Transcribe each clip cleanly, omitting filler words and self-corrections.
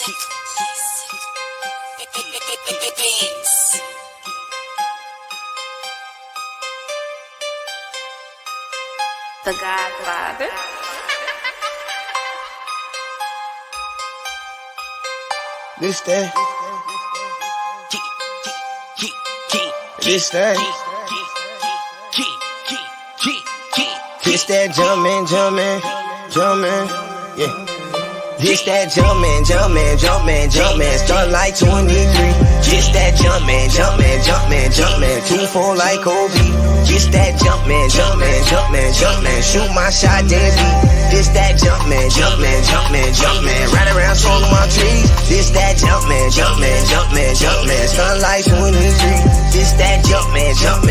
The Godfather. This that. This that. This that jumpin', yeah. This that jumpin', start like 23. This that jumpin', 2-4 like Kobe. This that jumpin', shoot my shot, then beat. This that jumpin', right around swung my trees. This that jumpin', start like 23. This that jumpin', 2-4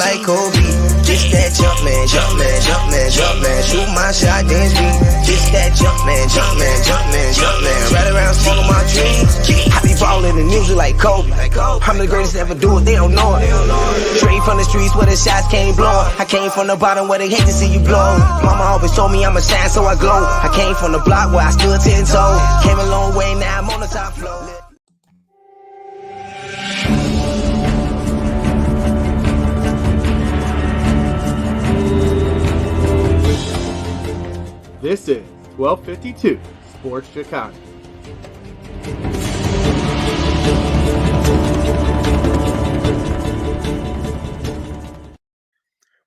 like Kobe. This that jumpin', shoot my shot, then beat. This that jumpin', right around smoking my dreams. I be ballin' in music like Kobe. I'm the greatest to ever do it, they don't know it. Straight from the streets where the shots came blowin'. I came from the bottom where they hate to see you blow. Mama always told me I'ma shine so I glow. I came from the block where I stood 10 toes. Came a long way, now I'm on the top floor. This is 1252 Sports Chicago.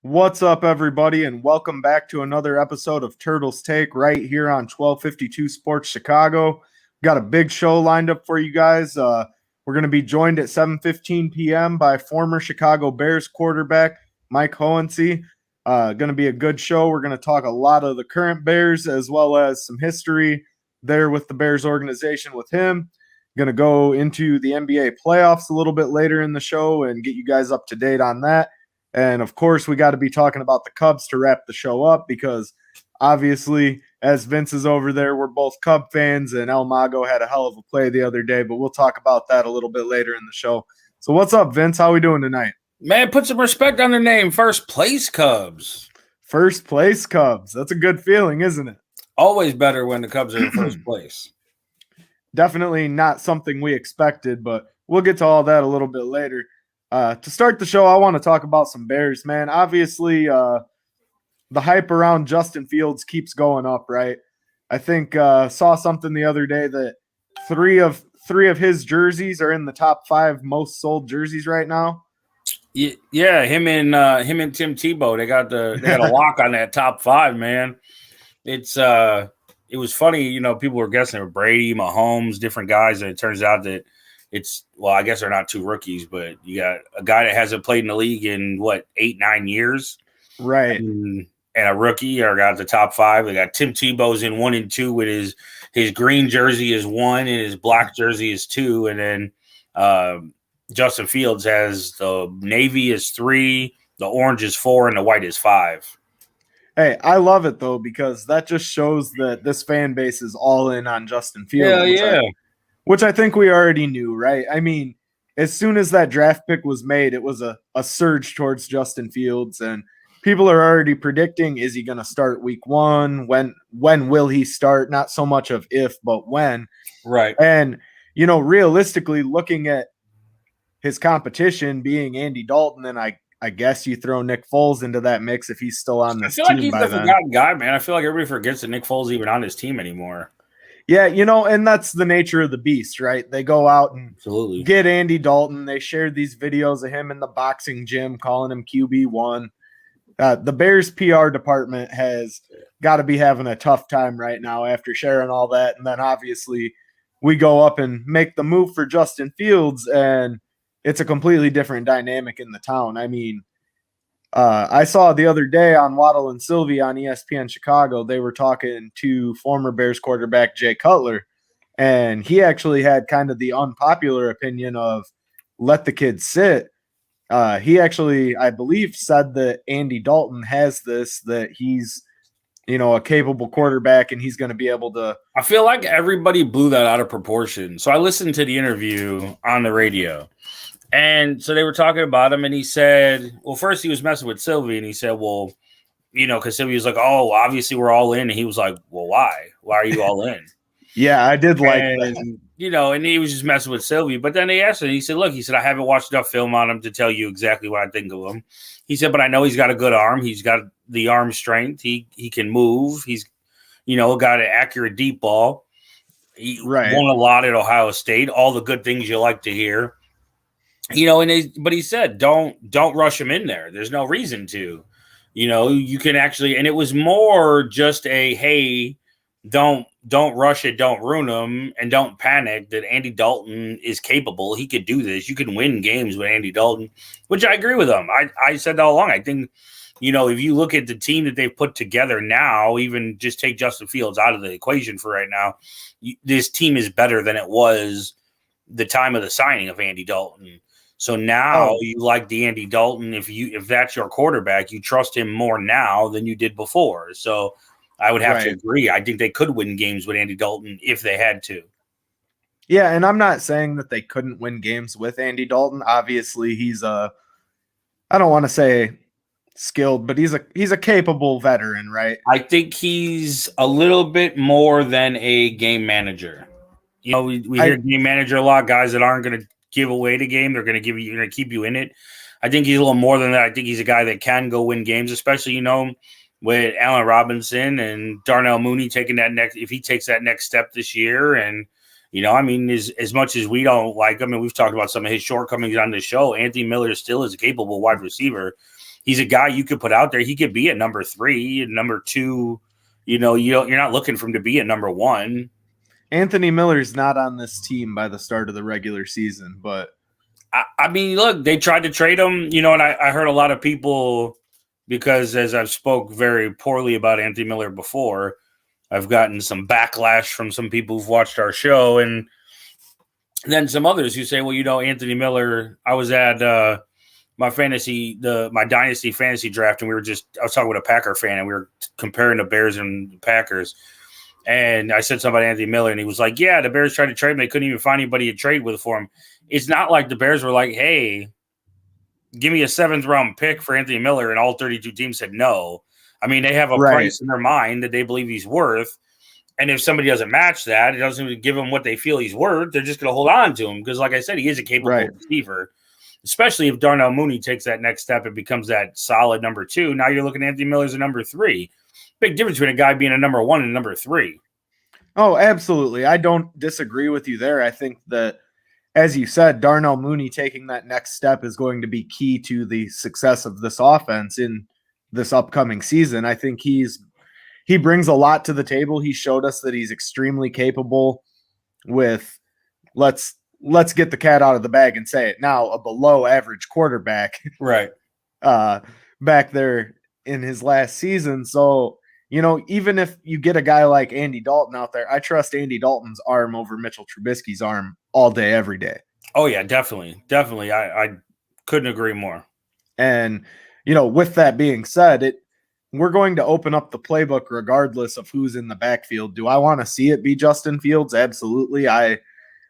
What's up, everybody, and welcome back to another episode of Turtles Take right here on 1252 Sports Chicago. Got a big show lined up for you guys. We're going to be joined at 7:15 p.m. by former Chicago Bears quarterback Mike Hohensee. Going to be a good show. We're going to talk a lot of the current Bears as well as some history there with the Bears organization with him. Going to go into the NBA playoffs a little bit later in the show and get you guys up to date on that. And, of course, we got to be talking about the Cubs to wrap the show up because, obviously, as Vince is over there, we're both Cub fans, and El Mago had a hell of a play the other day, but we'll talk about that a little bit later in the show. So what's up, Vince? How we doing tonight? Man, put some respect on their name. First place Cubs. First place Cubs. That's a good feeling, isn't it? Always better when the Cubs are in first place. Definitely not something we expected, but we'll get to all that a little bit later. To start the show, I want to talk about some Bears, man. Obviously, the hype around Justin Fields keeps going up, right? I think saw something the other day that three of his jerseys are in the top 5 most sold jerseys right now. Yeah, him and Tim Tebow, they got a lock on that top 5, man. It was funny, people were guessing Brady, Mahomes, different guys, and it turns out that I guess they're not 2 rookies, but you got a guy that hasn't played in the league in 8-9 years, right? And a rookie are got the top 5. They got Tim Tebow's in 1 and 2 with his green jersey is 1 and his black jersey is 2, and then Justin Fields has the navy is 3, the orange is 4, and the white is 5. Hey, I love it, though, because that just shows that this fan base is all in on Justin Fields. Which I think we already knew, right? I mean, as soon as that draft pick was made, it was a surge towards Justin Fields, and people are already predicting, is he going to start week 1? When will he start? Not so much of if, but when. Right. And, realistically, looking at his competition being Andy Dalton, and I guess you throw Nick Foles into that mix if he's still on this team. I feel like he's the forgotten guy, man. I feel like everybody forgets that Nick Foles is even on his team anymore. Yeah, and that's the nature of the beast, right? They go out and absolutely get Andy Dalton. They shared these videos of him in the boxing gym calling him QB1. The Bears PR department has got to be having a tough time right now after sharing all that. And then obviously we go up and make the move for Justin Fields, and it's a completely different dynamic in the town. I mean, I saw the other day on Waddle and Sylvie on ESPN Chicago, they were talking to former Bears quarterback Jay Cutler, and he actually had kind of the unpopular opinion of let the kid sit. He actually, I believe, said that Andy Dalton has this, that he's, a capable quarterback and he's going to be able to. I feel like everybody blew that out of proportion. So I listened to the interview on the radio. And so they were talking about him, and he said, well, first he was messing with Sylvie, and he said, well, because Sylvie was like, oh, obviously we're all in. And he was like, well, why? Why are you all in? Yeah, I did like that. And, and he was just messing with Sylvie. But then they asked him, he said, look, I haven't watched enough film on him to tell you exactly what I think of him. He said, but I know he's got a good arm. He's got the arm strength. He can move. He's, got an accurate deep ball. He Right. won a lot at Ohio State. All the good things you like to hear. But he said, don't rush him in there. There's no reason to. You can actually, and it was more just a, hey, don't rush it, don't ruin him, and don't panic that Andy Dalton is capable. He could do this. You can win games with Andy Dalton, which I agree with him. I said that all along. I think, if you look at the team that they've put together now, even just take Justin Fields out of the equation for right now, this team is better than it was the time of the signing of Andy Dalton. So now you like the Andy Dalton. If that's your quarterback, you trust him more now than you did before. So I would have to agree. I think they could win games with Andy Dalton if they had to. Yeah, and I'm not saying that they couldn't win games with Andy Dalton. Obviously, he's I don't want to say skilled, but he's a capable veteran, right? I think he's a little bit more than a game manager. We hear game manager a lot, guys that aren't going to give away the game. They're going to keep you in it. I think he's a little more than that. I think he's a guy that can go win games, especially, with Allen Robinson and Darnell Mooney if he takes that next step this year. And, as much as we don't like him, and we've talked about some of his shortcomings on the show, Anthony Miller still is a capable wide receiver. He's a guy you could put out there. He could be at number 3 and number 2. You're not looking for him to be at number 1. Anthony Miller's not on this team by the start of the regular season, but look, they tried to trade him, and I heard a lot of people, because as I've spoke very poorly about Anthony Miller before, I've gotten some backlash from some people who've watched our show, and then some others who say, well, Anthony Miller, I was at my dynasty fantasy draft, and I was talking with a Packer fan, and we were comparing the Bears and Packers. And I said something about Anthony Miller, and he was like, yeah, the Bears tried to trade him. They couldn't even find anybody to trade with for him. It's not like the Bears were like, hey, give me a 7th-round pick for Anthony Miller, and all 32 teams said no. They have a price in their mind that they believe he's worth. And if somebody doesn't match that, it doesn't give them what they feel he's worth, they're just going to hold on to him. Because like I said, he is a capable receiver, especially if Darnell Mooney takes that next step and becomes that solid number 2. Now you're looking at Anthony Miller as a number 3. Big difference between a guy being a number 1 and a number 3. Oh, absolutely. I don't disagree with you there. I think that, as you said, Darnell Mooney taking that next step is going to be key to the success of this offense in this upcoming season. I think he brings a lot to the table. He showed us that he's extremely capable with, let's get the cat out of the bag and say it now, a below average quarterback. Right. Back there in his last season. So, even if you get a guy like Andy Dalton out there, I trust Andy Dalton's arm over Mitchell Trubisky's arm all day, every day. Oh, yeah, definitely. Definitely. I couldn't agree more. And, with that being said, we're going to open up the playbook regardless of who's in the backfield. Do I want to see it be Justin Fields? Absolutely. I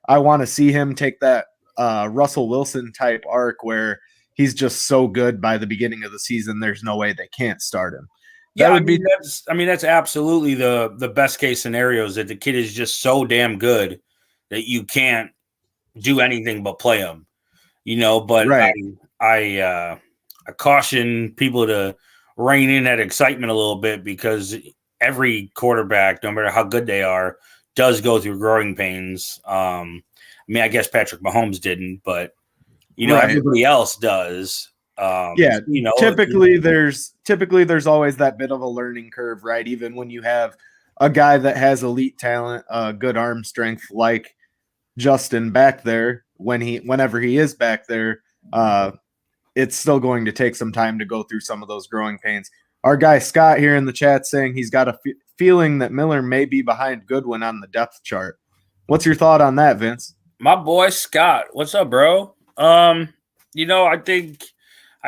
want to see him take that Russell Wilson type arc where he's just so good by the beginning of the season, there's no way they can't start him. Yeah, that's absolutely the best case scenario, is that the kid is just so damn good that you can't do anything but play him. But I caution people to rein in that excitement a little bit, because every quarterback, no matter how good they are, does go through growing pains. I guess Patrick Mahomes didn't, but everybody else does. Typically there's always that bit of a learning curve, right? Even when you have a guy that has elite talent, good arm strength like Justin back there, whenever he is back there, it's still going to take some time to go through some of those growing pains. Our guy Scott here in the chat saying he's got a feeling that Miller may be behind Goodwin on the depth chart. What's your thought on that, Vince? My boy Scott, what's up, bro? I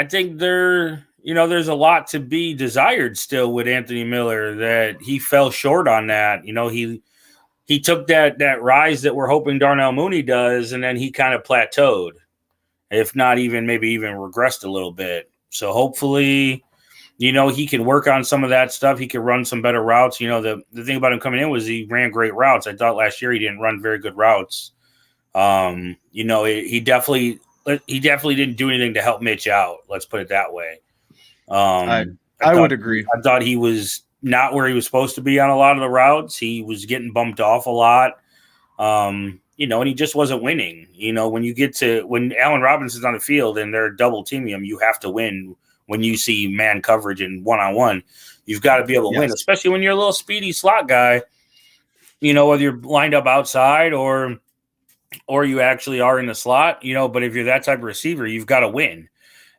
think there's a lot to be desired still with Anthony Miller, that he fell short on that. He took that rise that we're hoping Darnell Mooney does, and then he kind of plateaued, if not even maybe even regressed a little bit. So hopefully, He can work on some of that stuff. He can run some better routes. The thing about him coming in was he ran great routes. I thought last year he didn't run very good routes. He definitely didn't do anything to help Mitch out. Let's put it that way. I would agree. I thought he was not where he was supposed to be on a lot of the routes. He was getting bumped off a lot. And he just wasn't winning. When Allen Robinson's on the field and they're double teaming him, you have to win. When you see man coverage and one-on-one, you've got to be able to win, especially when you're a little speedy slot guy, whether you're lined up outside or you actually are in the slot, but if you're that type of receiver, you've got to win.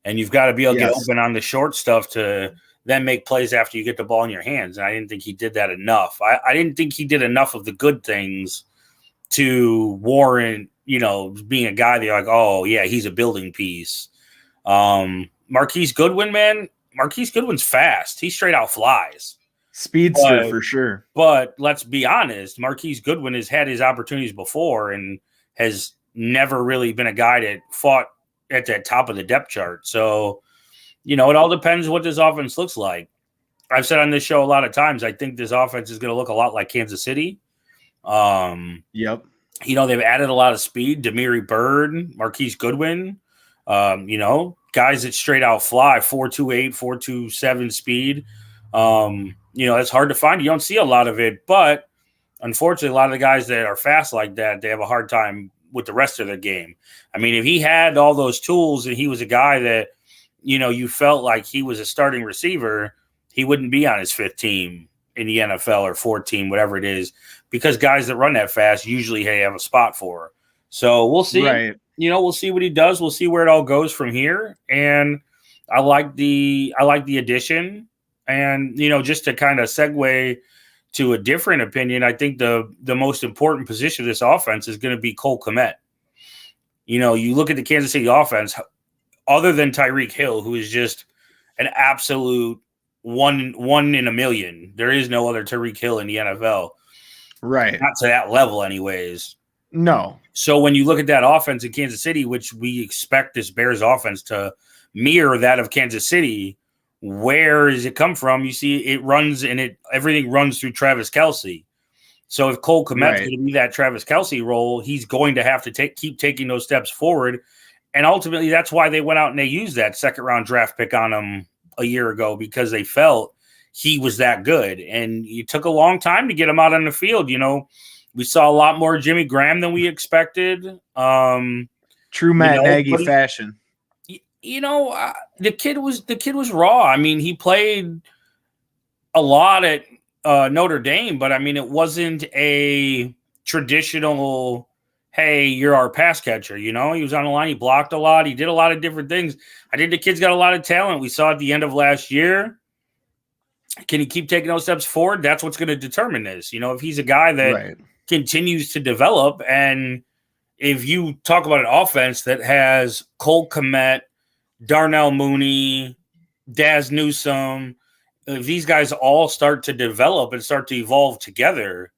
And you've got to be able to get open on the short stuff to then make plays after you get the ball in your hands. And I didn't think he did that enough. I didn't think he did enough of the good things to warrant, being a guy that you're like, oh, yeah, he's a building piece. Marquise Goodwin, man. Marquise Goodwin's fast. He straight out flies. Speedster for sure. But let's be honest, Marquise Goodwin has had his opportunities before and has never really been a guy that fought at that top of the depth chart. So, it all depends what this offense looks like. I've said on this show a lot of times, I think this offense is going to look a lot like Kansas City. Yep. They've added a lot of speed. Demiri Bird, Marquise Goodwin, guys that straight out fly 4.28, 4.27 speed. It's hard to find. You don't see a lot of it, but unfortunately, a lot of the guys that are fast like that, they have a hard time with the rest of their game. I mean, if he had all those tools and he was a guy that, you felt like he was a starting receiver, he wouldn't be on his fifth team in the NFL or fourth team, whatever it is, because guys that run that fast usually have a spot for. So we'll see. Right. We'll see what he does. We'll see where it all goes from here. And I like the addition. And, just to kind of segue to a different opinion, I think the most important position of this offense is going to be Cole Kmet. You look at the Kansas City offense, other than Tyreek Hill, who is just an absolute one in a million. There is no other Tyreek Hill in the NFL. Right. Not to that level anyways. No. So when you look at that offense in Kansas City, which we expect this Bears offense to mirror that of Kansas City, where does it come from? You see it runs and everything runs through Travis Kelce. So if Cole Kmet's going to be that Travis Kelce role, he's going to have to keep taking those steps forward. And ultimately, that's why they went out and they used that second-round draft pick on him a year ago, because they felt he was that good. And it took a long time to get him out on the field. We saw a lot more Jimmy Graham than we expected. True Matt Nagy fashion. The kid was raw. I mean, he played a lot at Notre Dame, but I mean, it wasn't a traditional, hey, you're our pass catcher. He was on the line. He blocked a lot. He did a lot of different things. I think the kid's got a lot of talent. We saw at the end of last year. Can he keep taking those steps forward? That's what's going to determine this. If he's a guy that continues to develop, and if you talk about an offense that has Cole Kmet, Darnell Mooney, Daz Newsome, if these guys all start to develop and start to evolve together,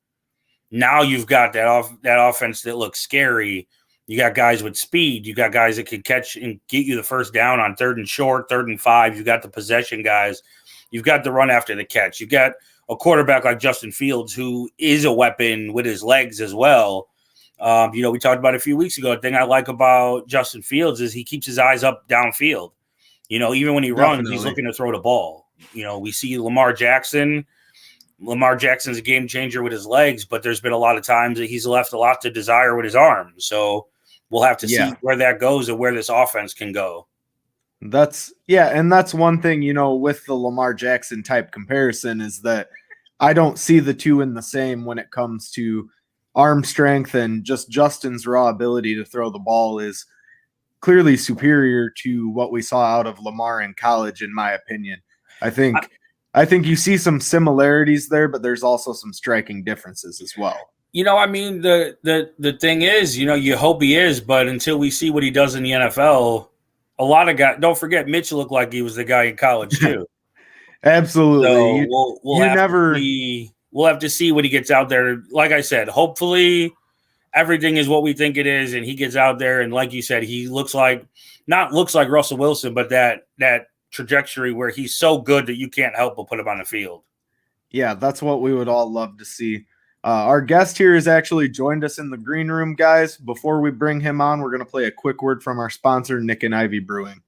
now you've got that offense that looks scary. You got guys with speed. You got guys that can catch and get you the first down on 3rd and short, 3rd and 5. You got the possession guys. You've got the run after the catch. You got a quarterback like Justin Fields, who is a weapon with his legs as well. We talked about it a few weeks ago. The thing I like about Justin Fields is he keeps his eyes up downfield. Even when he runs, he's looking to throw the ball. We see Lamar Jackson. Lamar Jackson's a game changer with his legs, but there's been a lot of times that he's left a lot to desire with his arms. So we'll have to see where that goes and where this offense can go. And that's one thing, with the Lamar Jackson type comparison, is that I don't see the two in the same when it comes to arm strength, and just Justin's raw ability to throw the ball is clearly superior to what we saw out of Lamar in college, in my opinion. I think you see some similarities there, but there's also some striking differences as well. The thing is, you hope he is, but until we see what he does in the NFL, a lot of guys, don't forget, Mitch looked like he was the guy in college too. Absolutely. So we'll have to see what he gets out there. Like I said, hopefully everything is what we think it is, and he gets out there, and like you said, he looks like Russell Wilson, but that trajectory where he's so good that you can't help but put him on the field. Yeah, that's what we would all love to see. Our guest here has actually joined us in the green room, guys. Before we bring him on, we're going to play a quick word from our sponsor, Nick and Ivy Brewing.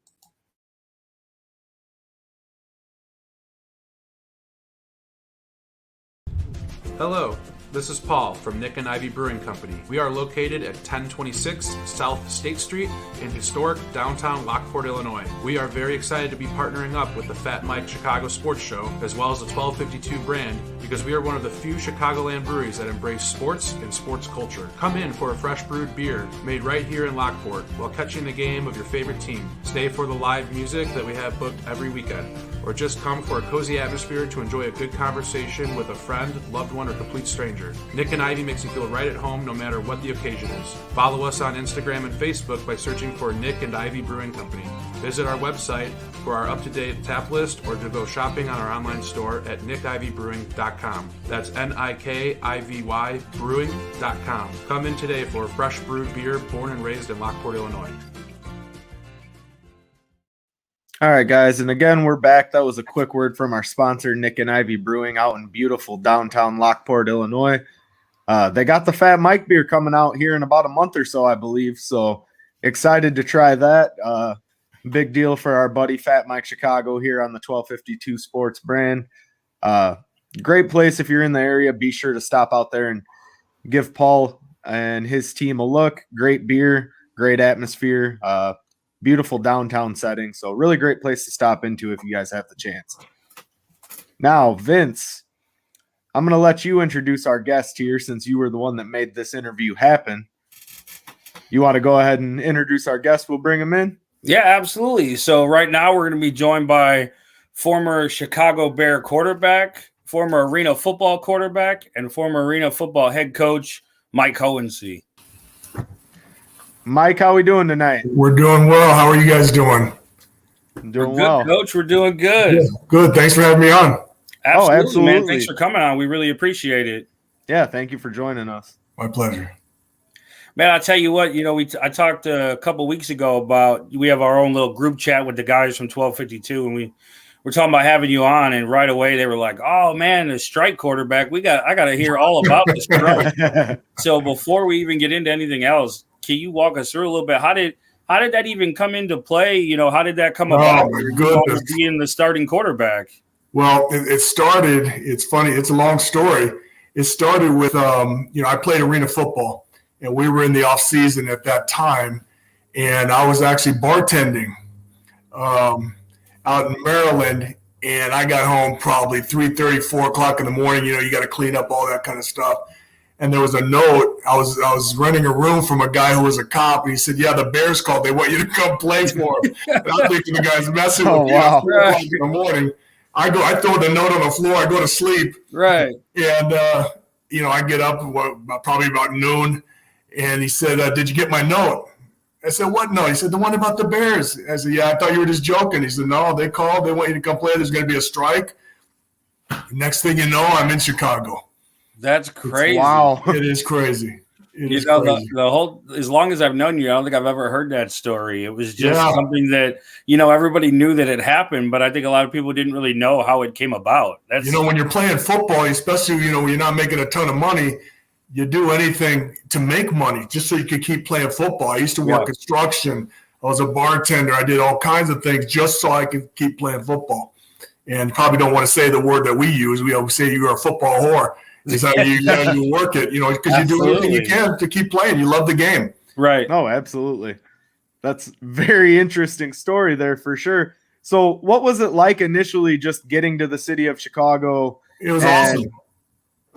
Hello, this is Paul from Nick and Ivy Brewing Company. We are located at 1026 South State Street in historic downtown Lockport, Illinois. We are very excited to be partnering up with the Fat Mike Chicago Sports Show, as well as the 1252 brand, because we are one of the few Chicagoland breweries that embrace sports and sports culture. Come in for a fresh brewed beer made right here in Lockport while catching the game of your favorite team. Stay for the live music that we have booked every weekend, or just come for a cozy atmosphere to enjoy a good conversation with a friend, loved one, or complete stranger. Nick and Ivy makes you feel right at home no matter what the occasion is. Follow us on Instagram and Facebook by searching for Nick and Ivy Brewing Company. Visit our website for our up-to-date tap list or to go shopping on our online store at nickivybrewing.com. That's Nikivy brewing.com. Come in today for a fresh brewed beer born and raised in Lockport, Illinois. All right, guys, and again, we're back. That was a quick word from our sponsor, Nick and Ivy Brewing, out in beautiful downtown Lockport, Illinois. They got the Fat Mike beer coming out here in about a month or so, I believe. So excited to try that. Big deal for our buddy Fat Mike Chicago here on the 1252 Sports brand. Great place if you're in the area. Be sure to stop out there and give Paul and his team a look. Great beer, great atmosphere. Beautiful downtown setting. So really great place to stop into if you guys have the chance. Now, Vince, I'm going to let you introduce our guest here since you were the one that made this interview happen. You want to go ahead and introduce our guest? We'll bring him in. Yeah, absolutely. So right now we're going to be joined by former Chicago Bear quarterback, former Arena football quarterback, and former Arena football head coach, Mike Hohensee. Mike, how we doing tonight? We're doing well. How are you guys doing? Doing We're good, well. Coach. We're doing good. Yeah, good. Thanks for having me on. Absolutely, man. Thanks for coming on. We really appreciate it. Yeah, thank you for joining us. My pleasure. Man, I'll tell you what, I talked a couple weeks ago about we have our own little group chat with the guys from 1252, and we were talking about having you on, and right away they were like, oh, man, the strike quarterback. I got to hear all about the strike. So before we even get into anything else, can you walk us through a little bit? How did that even come into play? How did that come about? My goodness. Being the starting quarterback. Well, it started, it's funny, it's a long story. It started with, I played arena football, and we were in the off season at that time, and I was actually bartending out in Maryland, and I got home probably 3:30, 4 o'clock in the morning. You got to clean up all that kind of stuff. And there was a note. I was renting a room from a guy who was a cop, and he said, "Yeah, the Bears called. They want you to come play for them." And I'm thinking the guy's messing with me at 4 o'clock in the morning. I throw the note on the floor. I go to sleep. Right. And I get up probably about noon, and he said, "Did you get my note?" I said, "What note?" He said, "The one about the Bears." I said, "Yeah, I thought you were just joking." He said, "No, they called. They want you to come play. There's going to be a strike." Next thing you know, I'm in Chicago. That's crazy. Wow. It is crazy. Crazy. The whole, as long as I've known you, I don't think I've ever heard that story. It was just something that, everybody knew that it happened, but I think a lot of people didn't really know how it came about. When you're playing football, especially, when you're not making a ton of money, you do anything to make money just so you can keep playing football. I used to work construction. I was a bartender. I did all kinds of things just so I could keep playing football. And probably don't want to say the word that we use. We always say you're a football whore. Is how you work it, because you do everything you can to keep playing. You love the game. Right. Oh, absolutely. That's very interesting story there for sure. So what was it like initially just getting to the city of Chicago? It was awesome.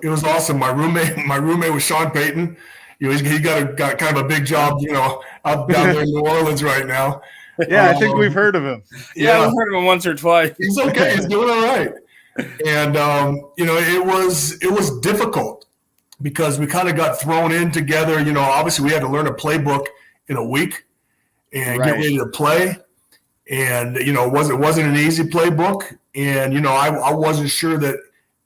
It was awesome. My roommate was Sean Payton. He got kind of a big job, out down there in New Orleans right now. Yeah, I think we've heard of him. Yeah, we've heard of him once or twice. He's okay. He's doing all right. And, it was difficult because we kind of got thrown in together. Obviously we had to learn a playbook in a week and get ready to play. And, it wasn't an easy playbook. And, I wasn't sure that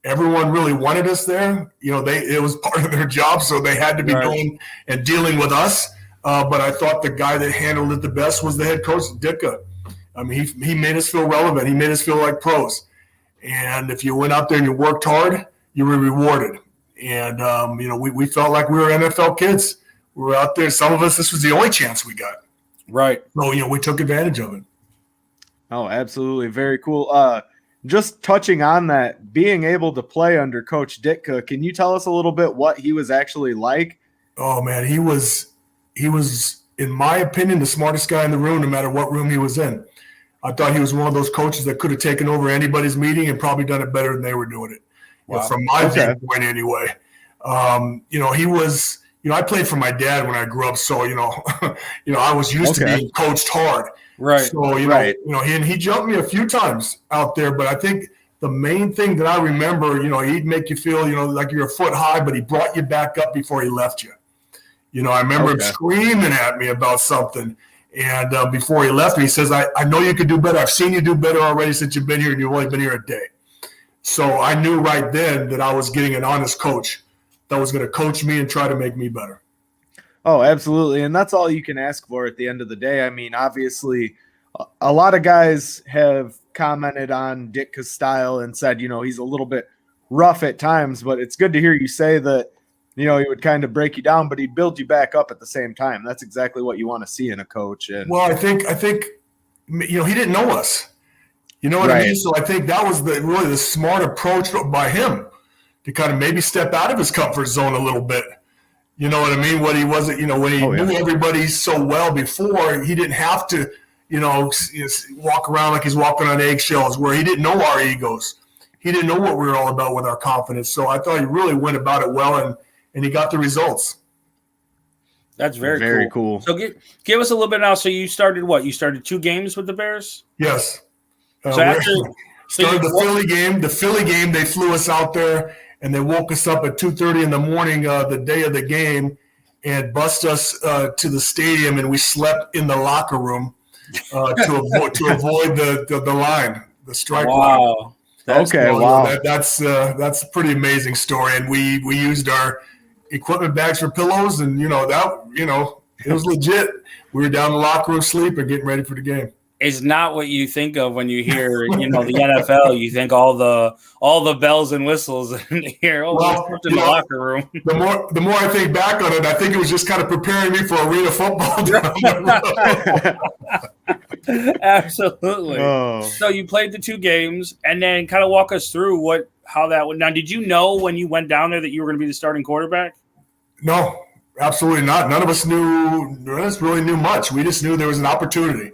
everyone really wanted us there. It was part of their job, so they had to be going and dealing with us. But I thought the guy that handled it the best was the head coach, Ditka. I mean, he made us feel relevant. He made us feel like pros. And if you went out there and you worked hard, you were rewarded. And, we felt like we were NFL kids. We were out there. Some of us, this was the only chance we got. Right. So, we took advantage of it. Oh, absolutely. Very cool. Just touching on that, being able to play under Coach Ditka, can you tell us a little bit what he was actually like? Oh, man, he was, in my opinion, the smartest guy in the room, no matter what room he was in. I thought he was one of those coaches that could have taken over anybody's meeting and probably done it better than they were doing it. Wow. From my viewpoint anyway. He was, I played for my dad when I grew up. So, I was used to being coached hard. Right. So, he jumped me a few times out there, but I think the main thing that I remember, he'd make you feel, like you're a foot high, but he brought you back up before he left you. I remember him screaming at me about something. And before he left me, he says, I know you could do better. I've seen you do better already since you've been here, and you've only been here a day. So I knew right then that I was getting an honest coach that was going to coach me and try to make me better. Oh, absolutely. And that's all you can ask for at the end of the day. I mean, obviously, a lot of guys have commented on Ditka's style and said, he's a little bit rough at times, but it's good to hear you say that, he would kind of break you down, but he'd build you back up at the same time. That's exactly what you want to see in a coach. And well, I think he didn't know us. You know what I mean? So I think that was really the smart approach by him to kind of maybe step out of his comfort zone a little bit. You know what I mean? What he wasn't, when he knew everybody so well before, he didn't have to, walk around like he's walking on eggshells, where he didn't know our egos. He didn't know what we were all about with our confidence. So I thought he really went about it well, and he got the results. That's very cool. So give us a little bit now. So you started what? You started 2 games with the Bears? Yes. Started the Philly game. The Philly game, they flew us out there, and they woke us up at 2:30 in the morning the day of the game and bussed us to the stadium, and we slept in the locker room to avoid the line, the strike line. Wow. That's a pretty amazing story. And we used our equipment bags for pillows, and it was legit. We were down in the locker room sleeping, getting ready for the game. It's not what you think of when you hear, the NFL. You think all the bells and whistles, and hear, in the locker room. The more I think back on it, I think it was just kind of preparing me for arena football. Absolutely. Oh. So you played the 2 games, and then kind of walk us through how that went. Now, did you know when you went down there that you were going to be the starting quarterback? No, absolutely not. None of us really knew much. We just knew there was an opportunity.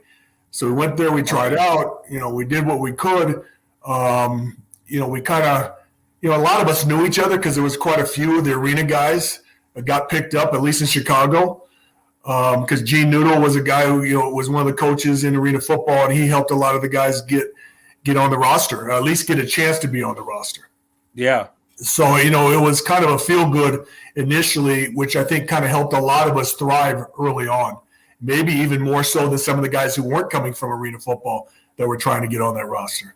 So we went there, we tried out, we did what we could. We kind of, a lot of us knew each other because there was quite a few of the arena guys that got picked up, at least in Chicago. Because Gene Noodle was a guy who, was one of the coaches in arena football, and he helped a lot of the guys get on the roster, or at least get a chance to be on the roster. Yeah. So, it was kind of a feel-good initially, which I think kind of helped a lot of us thrive early on. Maybe even more so than some of the guys who weren't coming from arena football that were trying to get on that roster.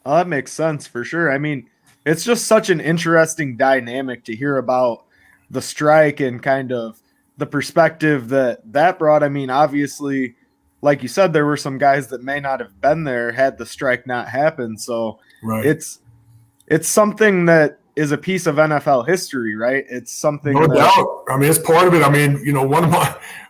Oh, that makes sense for sure. I mean, it's just such an interesting dynamic to hear about the strike and kind of the perspective that brought. I mean, obviously, like you said, there were some guys that may not have been there had the strike not happened. So it's something that is a piece of NFL history, right? It's something. No doubt. I mean, it's part of it. I mean,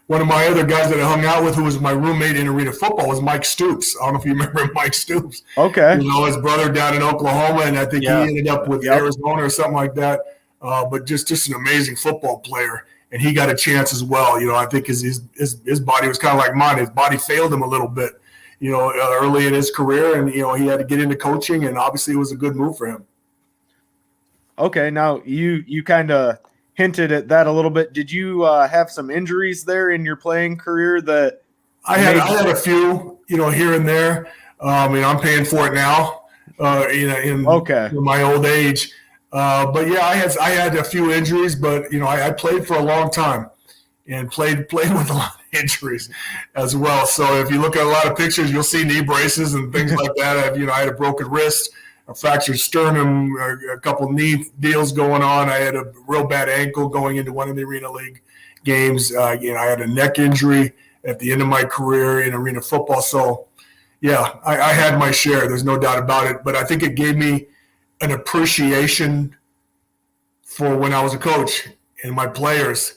one of my other guys that I hung out with, who was my roommate in arena football, was Mike Stoops. I don't know if you remember Mike Stoops. Okay. His brother down in Oklahoma, and I think he ended up with Arizona or something like that. But just an amazing football player, and he got a chance as well. I think his body was kind of like mine. His body failed him a little bit, early in his career, and he had to get into coaching, and obviously it was a good move for him. Okay, now you kind of hinted at that a little bit. Did you have some injuries there in your playing career that I had a few, here and there. I'm paying for it now, in my old age. But yeah, I had a few injuries, but I played for a long time and played with a lot of injuries as well. So if you look at a lot of pictures, you'll see knee braces and things like that. I had a broken wrist, a fractured sternum, a couple knee deals going on. I had a real bad ankle going into one of the Arena League games. I had a neck injury at the end of my career in arena football. So, yeah, I had my share. There's no doubt about it. But I think it gave me an appreciation for when I was a coach and my players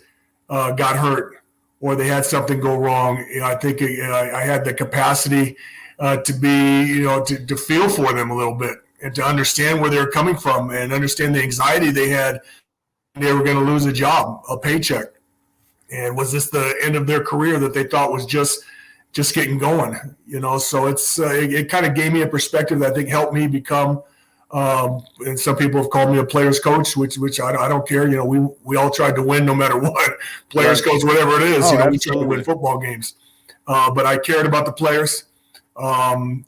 got hurt or they had something go wrong. I think I had the capacity to be, to feel for them a little bit and to understand where they were coming from and understand the anxiety they had. They were going to lose a job, a paycheck. And was this the end of their career that they thought was just getting going? So it kind of gave me a perspective that I think helped me become, and some people have called me a player's coach, which I don't care. We all tried to win no matter what. Players coach, whatever it is. We tried to win football games. But I cared about the players. I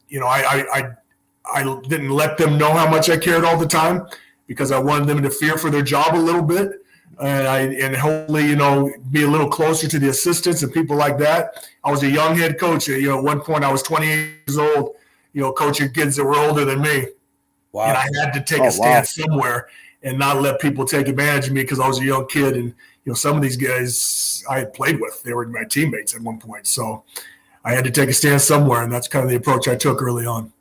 didn't let them know how much I cared all the time because I wanted them to fear for their job a little bit. And hopefully, be a little closer to the assistants and people like that. I was a young head coach. At one point, I was 28 years old, coaching kids that were older than me. Wow. And I had to take a stand somewhere and not let people take advantage of me because I was a young kid. And, some of these guys I had played with, they were my teammates at one point. So I had to take a stand somewhere, and that's kind of the approach I took early on.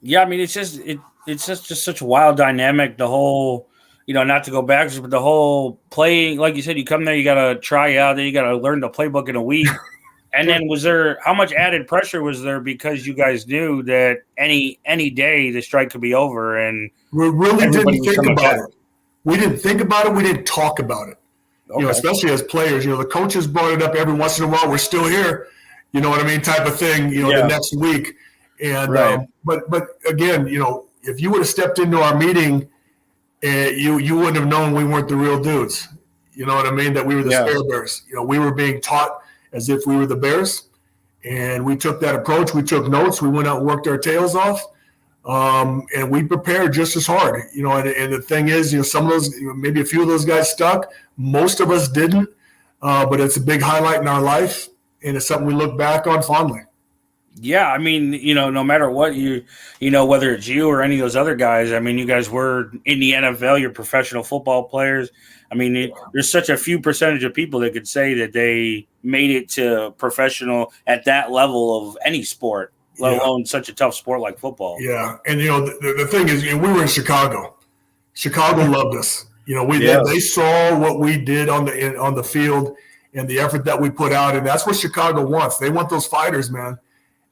Yeah, I mean, it's just such a wild dynamic, the whole – not to go backwards, but the whole playing, like you said, you come there, you got to try out, then you got to learn the playbook in a week. And then how much added pressure was there because you guys knew that any day the strike could be over? And we really didn't think about it. We didn't think about it. We didn't talk about it. Okay. Especially as players, the coaches brought it up every once in a while. We're still here, you know what I mean? Type of thing, the next week. And, right. But again, if you would have stepped into our meeting, you wouldn't have known we weren't the real dudes. You know what I mean? That we were the spare bears. We were being taught as if we were the bears, and we took that approach. We took notes. We went out and worked our tails off, and we prepared just as hard. And the thing is, some of those, maybe a few of those guys stuck. Most of us didn't, but it's a big highlight in our life, and it's something we look back on fondly. Yeah, I mean, no matter what whether it's you or any of those other guys, I mean, you guys were in the NFL, you're professional football players. I mean, there's such a few percentage of people that could say that they made it to professional at that level of any sport, let alone such a tough sport like football. Yeah, and, the thing is, we were in Chicago. Chicago loved us. They saw what we did on the field and the effort that we put out, and that's what Chicago wants. They want those fighters, man.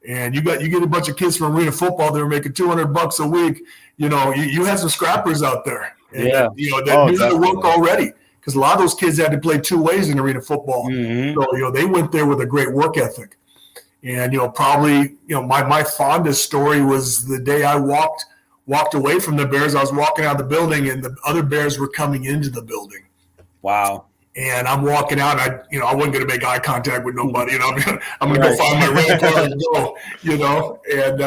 And you get a bunch of kids from arena football that are making $200 a week. You have some scrappers out there. And that knew the work already, because a lot of those kids had to play two ways in arena football. Mm-hmm. So they went there with a great work ethic. And probably my fondest story was the day I walked away from the Bears. I was walking out of the building, and the other Bears were coming into the building. Wow. And I'm walking out. I wasn't going to make eye contact with nobody. I'm going to go find my rental car and go. And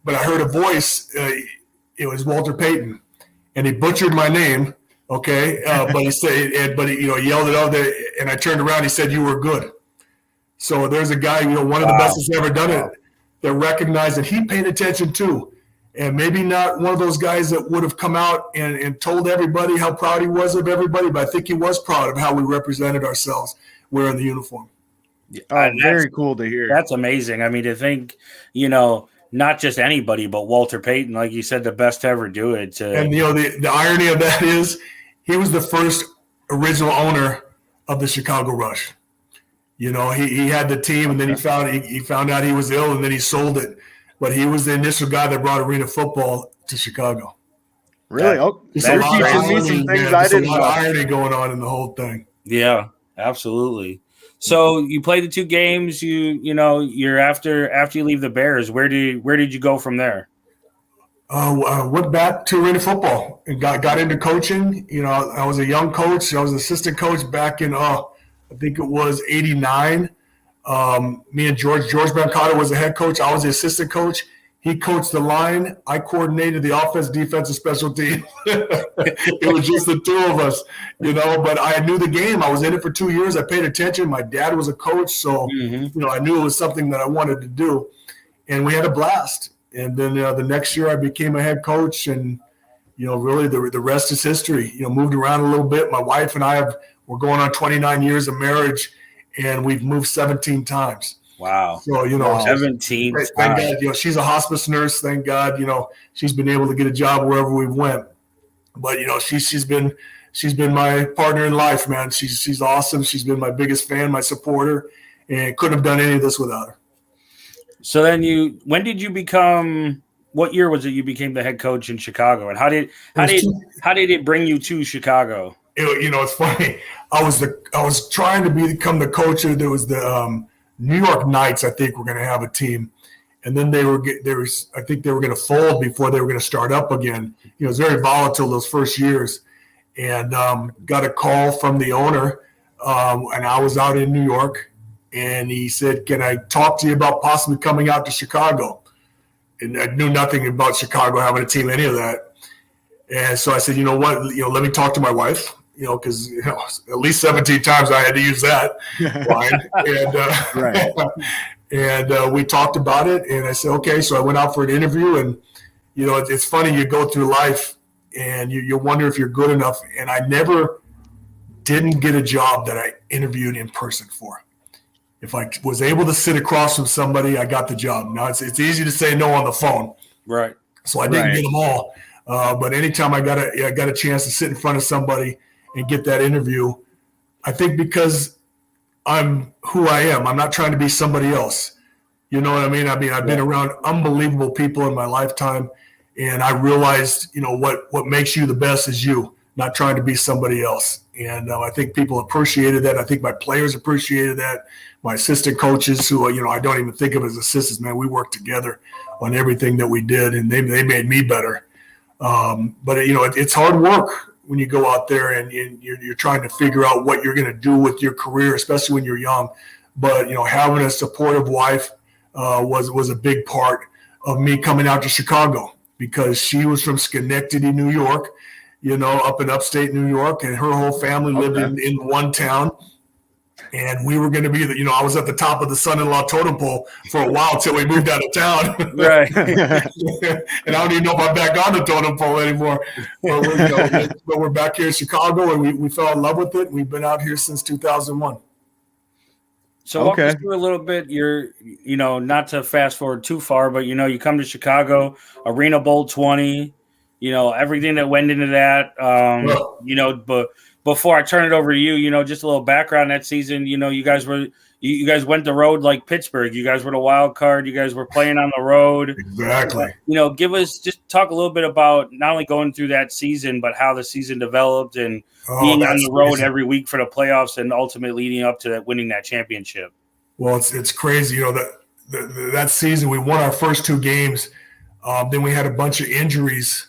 but I heard a voice. It was Walter Payton, and he butchered my name. Okay, but he said, he yelled it out there, and I turned around. He said, "You were good." So there's a guy, one of the best that's ever done it, that recognized that he paid attention too. And maybe not one of those guys that would have come out and told everybody how proud he was of everybody, but I think he was proud of how we represented ourselves wearing the uniform. Very cool to hear. That's amazing. I mean, to think, not just anybody, but Walter Payton, like you said, the best to ever do it. And, the irony of that is he was the first original owner of the Chicago Rush. He had the team, and then he found out he was ill, and then he sold it. But he was the initial guy that brought arena football to Chicago. Really? There's a lot of irony going on in the whole thing. Yeah, absolutely. So you played the two games. You're after you leave the Bears. Where did you go from there? Went back to arena football and got into coaching. I was a young coach. I was an assistant coach back in I think it was '89. Me and George Brancato was the head coach. I was the assistant coach. He coached the line. I coordinated the offense, defense, and special team. It was just the two of us, but I knew the game. I was in it for 2 years. I paid attention. My dad was a coach, so, I knew it was something that I wanted to do. And we had a blast. And then the next year I became a head coach, and, really the rest is history. Moved around a little bit. My wife and I we're going on 29 years of marriage. and we've moved 17 times. Wow. So, 17 thank times. God, she's a hospice nurse. Thank God, she's been able to get a job wherever we went. But, she's been my partner in life, man. She's awesome. She's been my biggest fan, my supporter, and couldn't have done any of this without her. So then when did you become, what year was it you became the head coach in Chicago? And how did it bring you to Chicago? It's funny. I was trying to become the coach. There was the New York Knights. I think were going to have a team, and then I think they were going to fold before they were going to start up again. It was very volatile those first years, and got a call from the owner, and I was out in New York, and he said, "Can I talk to you about possibly coming out to Chicago?" And I knew nothing about Chicago having a team, any of that. And so I said, you know what, let me talk to my wife, because at least 17 times I had to use that line. And we talked about it, and I said, okay. So I went out for an interview, and it's funny, you go through life and you wonder if you're good enough. And I never didn't get a job that I interviewed in person for. If I was able to sit across from somebody, I got the job. Now it's easy to say no on the phone, right? So I didn't get them all. But anytime I got a chance to sit in front of somebody and get that interview, I think because I'm who I am, I'm not trying to be somebody else. You know what I mean? I've been around unbelievable people in my lifetime, and I realized, what makes you the best is you, not trying to be somebody else. And I think people appreciated that. I think my players appreciated that. My assistant coaches, who I don't even think of as assistants, man, we worked together on everything that we did, and they made me better. But it's hard work when you go out there and you're trying to figure out what you're going to do with your career, especially when you're young. But having a supportive wife was a big part of me coming out to Chicago, because she was from Schenectady, New York, up in upstate New York, and her whole family lived in one town. And we were going to be I was at the top of the son-in-law totem pole for a while till we moved out of town. Right. And I don't even know if I'm back on the totem pole anymore. But we're back here in Chicago, and we fell in love with it. We've been out here since 2001. So walk us through a little bit. You're, not to fast forward too far, but you come to Chicago, Arena Bowl 20, everything that went into that. But before I turn it over to you, just a little background that season. You guys went the road like Pittsburgh. You guys were the wild card. You guys were playing on the road. Exactly. Just talk a little bit about not only going through that season, but how the season developed and being on the road every week for the playoffs and ultimately leading up to that, winning that championship. Well, it's crazy. That season we won our first two games. Then we had a bunch of injuries,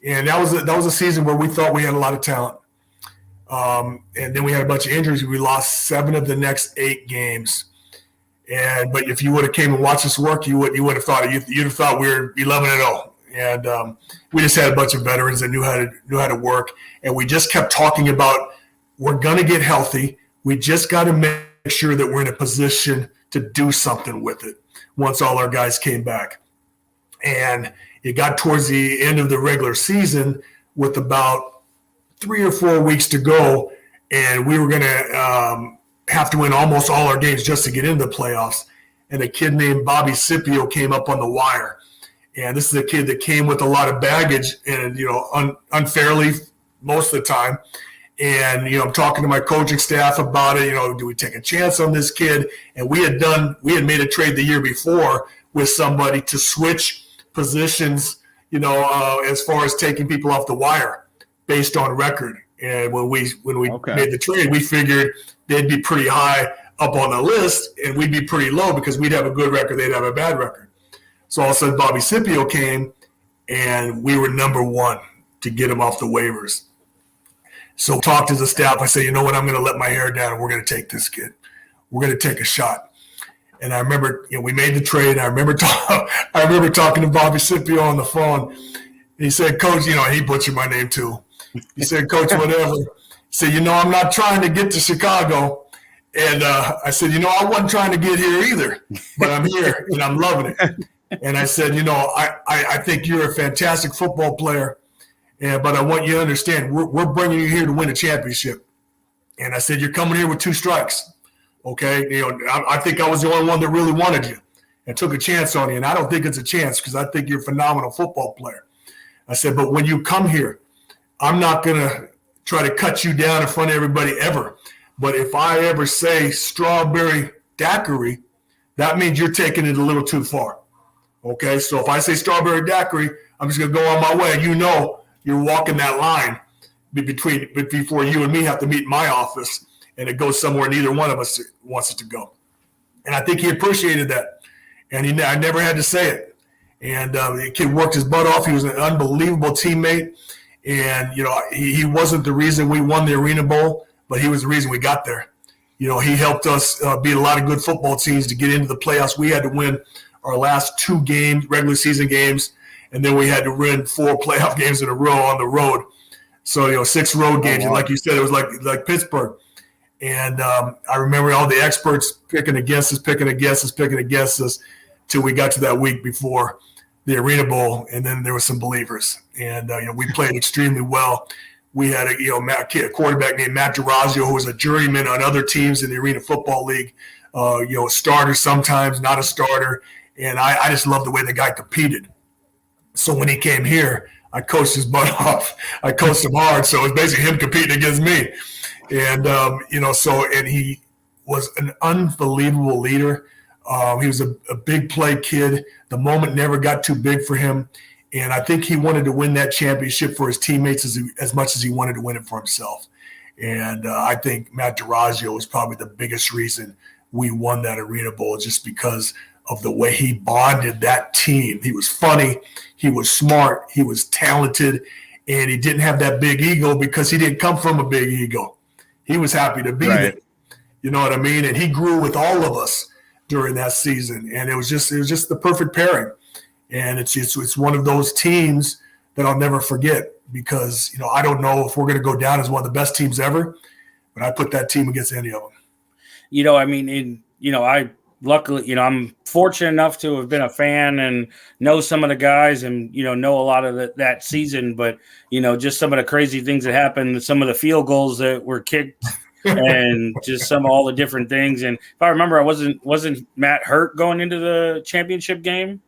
and that was a season where we thought we had a lot of talent. And then we had a bunch of injuries. We lost 7 of the next 8 games. But if you would have came and watched us work, you would have thought you'd have thought we were 11-0. And we just had a bunch of veterans that knew how to work. And we just kept talking about, we're going to get healthy. We just got to make sure that we're in a position to do something with it once all our guys came back. And it got towards the end of the regular season with about 3 or 4 weeks to go, and we were going to have to win almost all our games just to get into the playoffs. And a kid named Bobby Scipio came up on the wire. And this is a kid that came with a lot of baggage and, unfairly most of the time. And, I'm talking to my coaching staff about it. Do we take a chance on this kid? And we had made a trade the year before with somebody to switch positions, as far as taking people off the wire based on record. And when we made the trade, we figured they'd be pretty high up on the list and we'd be pretty low because we'd have a good record, they'd have a bad record. So all of a sudden Bobby Scipio came and we were number 1 to get him off the waivers. So talked to the staff. I said, you know what, I'm going to let my hair down and we're going to take this kid. We're going to take a shot. And I remember, we made the trade. I remember talking to Bobby Scipio on the phone. He said, Coach, he butchered my name too. He said, Coach, whatever. He said, I'm not trying to get to Chicago. And I said, I wasn't trying to get here either, but I'm here and I'm loving it. And I said, I think you're a fantastic football player, but I want you to understand, we're bringing you here to win a championship. And I said, you're coming here with 2 strikes. Okay, I think I was the only one that really wanted you and took a chance on you, and I don't think it's a chance because I think you're a phenomenal football player. I said, but when you come here, I'm not going to try to cut you down in front of everybody ever. But if I ever say strawberry daiquiri, that means you're taking it a little too far. Okay, so if I say strawberry daiquiri, I'm just going to go on my way. You're walking that line before you and me have to meet in my office, and it goes somewhere neither one of us wants it to go. And I think he appreciated that. And I never had to say it. And the kid worked his butt off. He was an unbelievable teammate. And, he wasn't the reason we won the Arena Bowl, but he was the reason we got there. He helped us beat a lot of good football teams to get into the playoffs. We had to win our last 2 games, regular season games, and then we had to win 4 playoff games in a row on the road. So, 6 road games. And like you said, it was like Pittsburgh. And I remember all the experts picking against us till we got to that week before the Arena Bowl, and then there were some believers. And, we played extremely well. We had a quarterback named Matt Durazio, who was a journeyman on other teams in the Arena Football League, a starter sometimes, not a starter. And I just loved the way the guy competed. So when he came here, I coached his butt off. I coached him hard. So it was basically him competing against me. And, and he was an unbelievable leader. He was a big play kid. The moment never got too big for him. And I think he wanted to win that championship for his teammates as much as he wanted to win it for himself. And I think Matt Durazio was probably the biggest reason we won that Arena Bowl, just because of the way he bonded that team. He was funny. He was smart. He was talented. And he didn't have that big ego because he didn't come from a big ego. He was happy to be there. You know what I mean? And he grew with all of us during that season. And it was just the perfect pairing. And it's one of those teams that I'll never forget because, I don't know if we're going to go down as one of the best teams ever, but I put that team against any of them. I luckily, I'm fortunate enough to have been a fan and know some of the guys and, know a lot of that season, but, just some of the crazy things that happened, some of the field goals that were kicked and just all the different things. And if I remember, wasn't Matt hurt going into the championship game?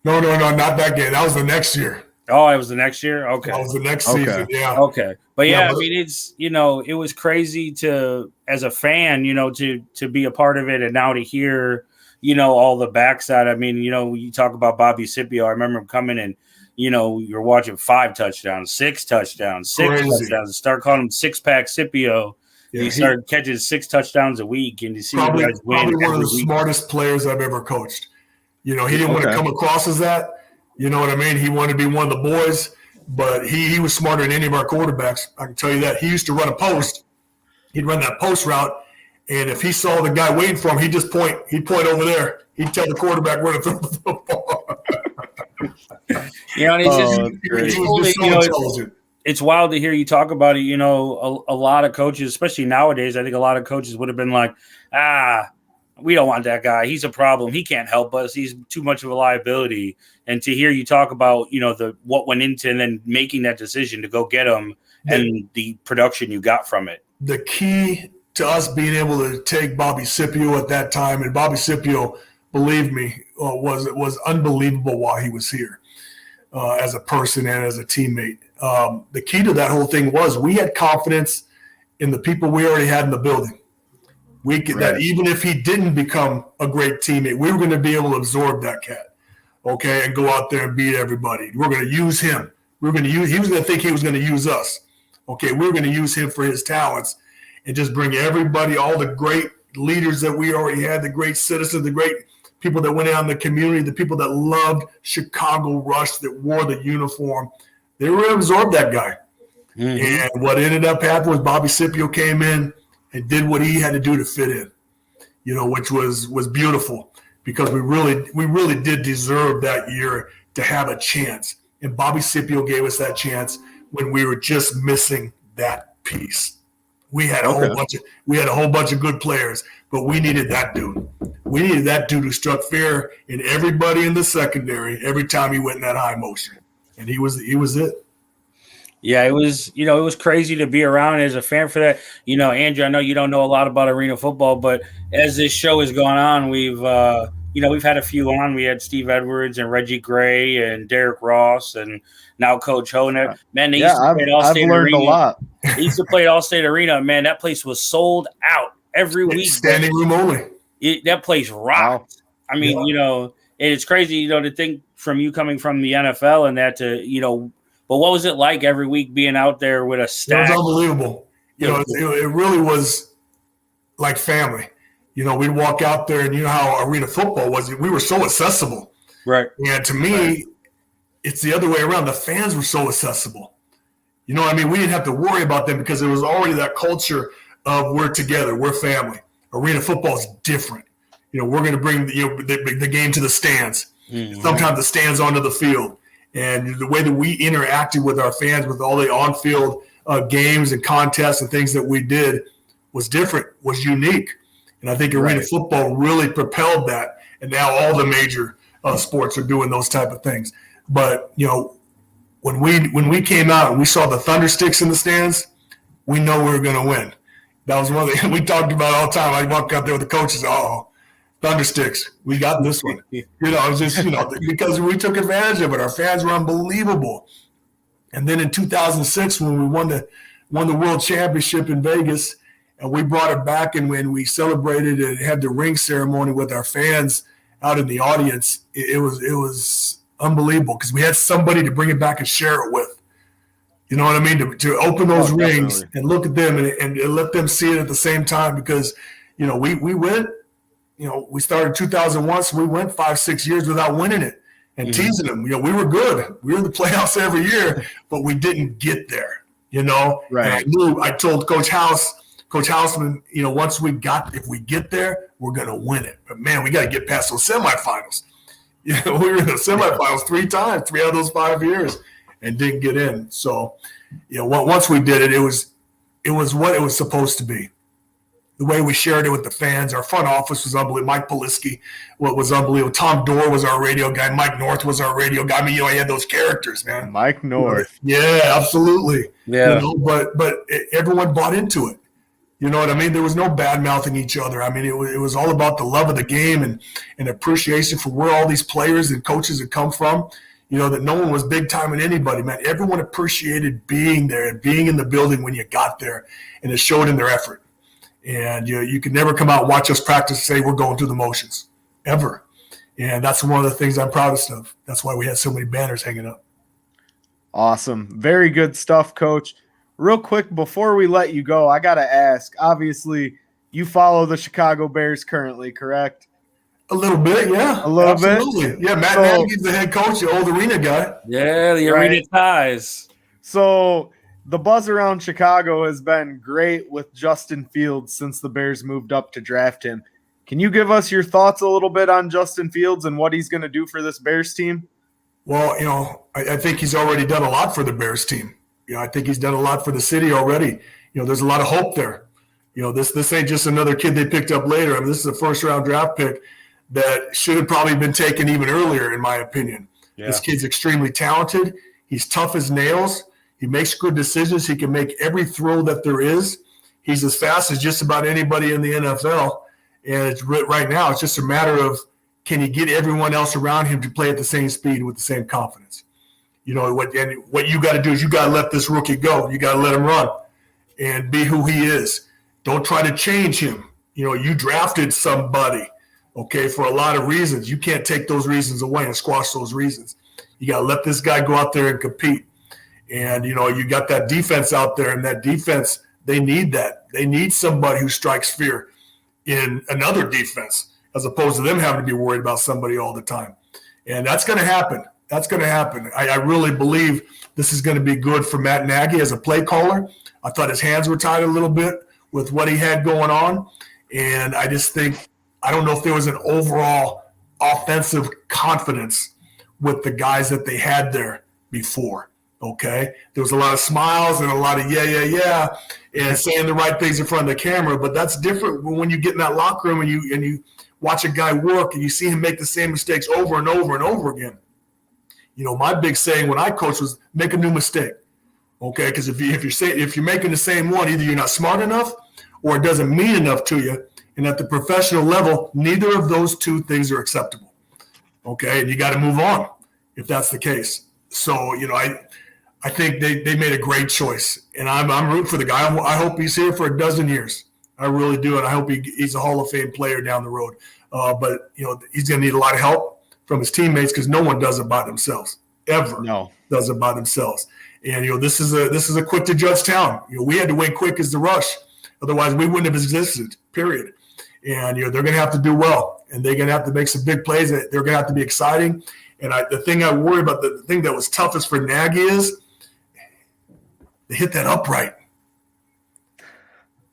No, not that game. That was the next year. Oh, it was the next year? Okay. That was the next season, yeah. Okay. But it's, it was crazy as a fan, to be a part of it and now to hear, all the backside. I mean, you talk about Bobby Scipio. I remember him coming and, you're watching 5 touchdowns, 6 touchdowns, 6 touchdowns. Start calling him six-pack Scipio. Yeah, he started catching 6 touchdowns a week, and you see probably, you guys win. Probably one of the smartest players I've ever coached. He didn't want to come across as that. You know what I mean? He wanted to be one of the boys, but he was smarter than any of our quarterbacks. I can tell you that. He used to run a post. He'd run that post route, and if he saw the guy waiting for him, he'd just point. He'd point over there. He'd tell the quarterback where to throw the football. It's wild to hear you talk about it. A lot of coaches, especially nowadays, I think a lot of coaches would have been like, we don't want that guy. He's a problem. He can't help us. He's too much of a liability. And to hear you talk about, what went into and then making that decision to go get him and the production you got from it. The key to us being able to take Bobby Scipio at that time, and Bobby Scipio, believe me, was unbelievable while he was here as a person and as a teammate. The key to that whole thing was we had confidence in the people we already had in the building. We could, that even if he didn't become a great teammate, we were going to be able to absorb that cat, okay, and go out there and beat everybody. We're going to use him. He was going to think he was going to use us. Okay, we were going to use him for his talents and just bring everybody, all the great leaders that we already had, the great citizens, the great people that went out in the community, the people that loved Chicago Rush, that wore the uniform. They were going to absorb that guy. Mm-hmm. And what ended up happening was Bobby Scipio came in and did what he had to do to fit in, which was beautiful because we really did deserve that year to have a chance. And Bobby Scipio gave us that chance when we were just missing that piece. We had a whole bunch of good players, but we needed that dude. We needed that dude who struck fear in everybody in the secondary every time he went in that high motion. And he was it. Yeah, it was, it was crazy to be around as a fan for that. Andrew, I know you don't know a lot about arena football, but as this show has gone on, we've had a few on. We had Steve Edwards and Reggie Gray and Derek Ross and now Coach Honer. Man, they used to play at I've Allstate learned Arena. a lot. They used to play at Allstate Arena. Man, that place was sold out every week. Standing room only. That place rocked. Wow. I mean, and it's crazy, to think from you coming from the NFL and that to, but what was it like every week being out there with a staff? It was unbelievable. It really was like family. We'd walk out there, and how arena football was. We were so accessible. Right. And to me, it's the other way around. The fans were so accessible. We didn't have to worry about them because there was already that culture of we're together, we're family. Arena football is different. We're going to bring the game to the stands. Mm-hmm. Sometimes the stands onto the field. And the way that we interacted with our fans with all the on-field games and contests and things that we did was different, was unique. And I think arena football really propelled that. And now all the major sports are doing those type of things. But, when we came out and we saw the Thundersticks in the stands, we know we were going to win. That was one of the we talked about all the time. I walk out there with the coaches, Thundersticks, we got this one. It's just, because we took advantage of it. Our fans were unbelievable. And then in 2006, when we won the World Championship in Vegas, and we brought it back, and when we celebrated and had the ring ceremony with our fans out in the audience, it was unbelievable because we had somebody to bring it back and share it with. You know what I mean? To open those rings and look at them and let them see it at the same time because, we went. We started 2001, so we went 5-6 years without winning it and teasing them. We were good. We were in the playoffs every year, but we didn't get there, Right. And I told Coach Houseman, once if we get there, we're going to win it. But, man, we got to get past those semifinals. We were in the semifinals 3 times, 3 out of those 5 years, and didn't get in. So, once we did it, it was what it was supposed to be. The way we shared it with the fans, our front office was unbelievable. Mike Poliski was unbelievable. Tom Dorr was our radio guy. Mike North was our radio guy. I had those characters, man. Mike North. Yeah, absolutely. Yeah. But everyone bought into it. You know what I mean? There was no bad mouthing each other. It was all about the love of the game and appreciation for where all these players and coaches had come from. That no one was big time in anybody, man. Everyone appreciated being there and being in the building when you got there, and it showed in their effort. And you can never come out and watch us practice and say we're going through the motions, ever. And that's one of the things I'm proudest of. That's why we had so many banners hanging up. Awesome. Very good stuff, Coach. Real quick, before we let you go, I got to ask, obviously, you follow the Chicago Bears currently, correct? A little bit, yeah. A little absolutely. bit? Yeah, Matt Nagy's the head coach, the old arena guy. Yeah, the arena ties. So the buzz around Chicago has been great with Justin Fields since the Bears moved up to draft him. Can you give us your thoughts a little bit on Justin Fields and what he's going to do for this Bears team? Well, I think he's already done a lot for the Bears team. I think he's done a lot for the city already. There's a lot of hope there. This ain't just another kid they picked up later. This is a first-round draft pick that should have probably been taken even earlier, in my opinion. Yeah. This kid's extremely talented. He's tough as nails. He makes good decisions. He can make every throw that there is. He's as fast as just about anybody in the NFL. And right now, it's just a matter of can he get everyone else around him to play at the same speed with the same confidence. What you got to do is you got to let this rookie go. You got to let him run and be who he is. Don't try to change him. You drafted somebody, okay, for a lot of reasons. You can't take those reasons away and squash those reasons. You got to let this guy go out there and compete. And, you got that defense out there, and that defense, they need that. They need somebody who strikes fear in another defense as opposed to them having to be worried about somebody all the time. And that's going to happen. That's going to happen. I really believe this is going to be good for Matt Nagy as a play caller. I thought his hands were tied a little bit with what he had going on. And I just think – I don't know if there was an overall offensive confidence with the guys that they had there before. Okay, there was a lot of smiles and a lot of yeah, and saying the right things in front of the camera. But that's different when you get in that locker room and you watch a guy work and you see him make the same mistakes over and over and over again. My big saying when I coached was make a new mistake. Okay, because if you're making the same one, either you're not smart enough or it doesn't mean enough to you. And at the professional level, neither of those two things are acceptable. Okay, and you got to move on if that's the case. So, you know, I think they made a great choice, and I'm rooting for the guy. I hope he's here for a dozen years. I really do, and I hope he's a Hall of Fame player down the road. But, you know, he's going to need a lot of help from his teammates because no one does it by themselves, ever. No. Does it by themselves. And, you know, this is a quick to judge town. You know, we had to win quick as the rush. Otherwise, we wouldn't have existed, period. And, you know, they're going to have to do well, and they're going to have to make some big plays. They're going to have to be exciting. And the thing I worry about, the thing that was toughest for Nagy is they hit that upright.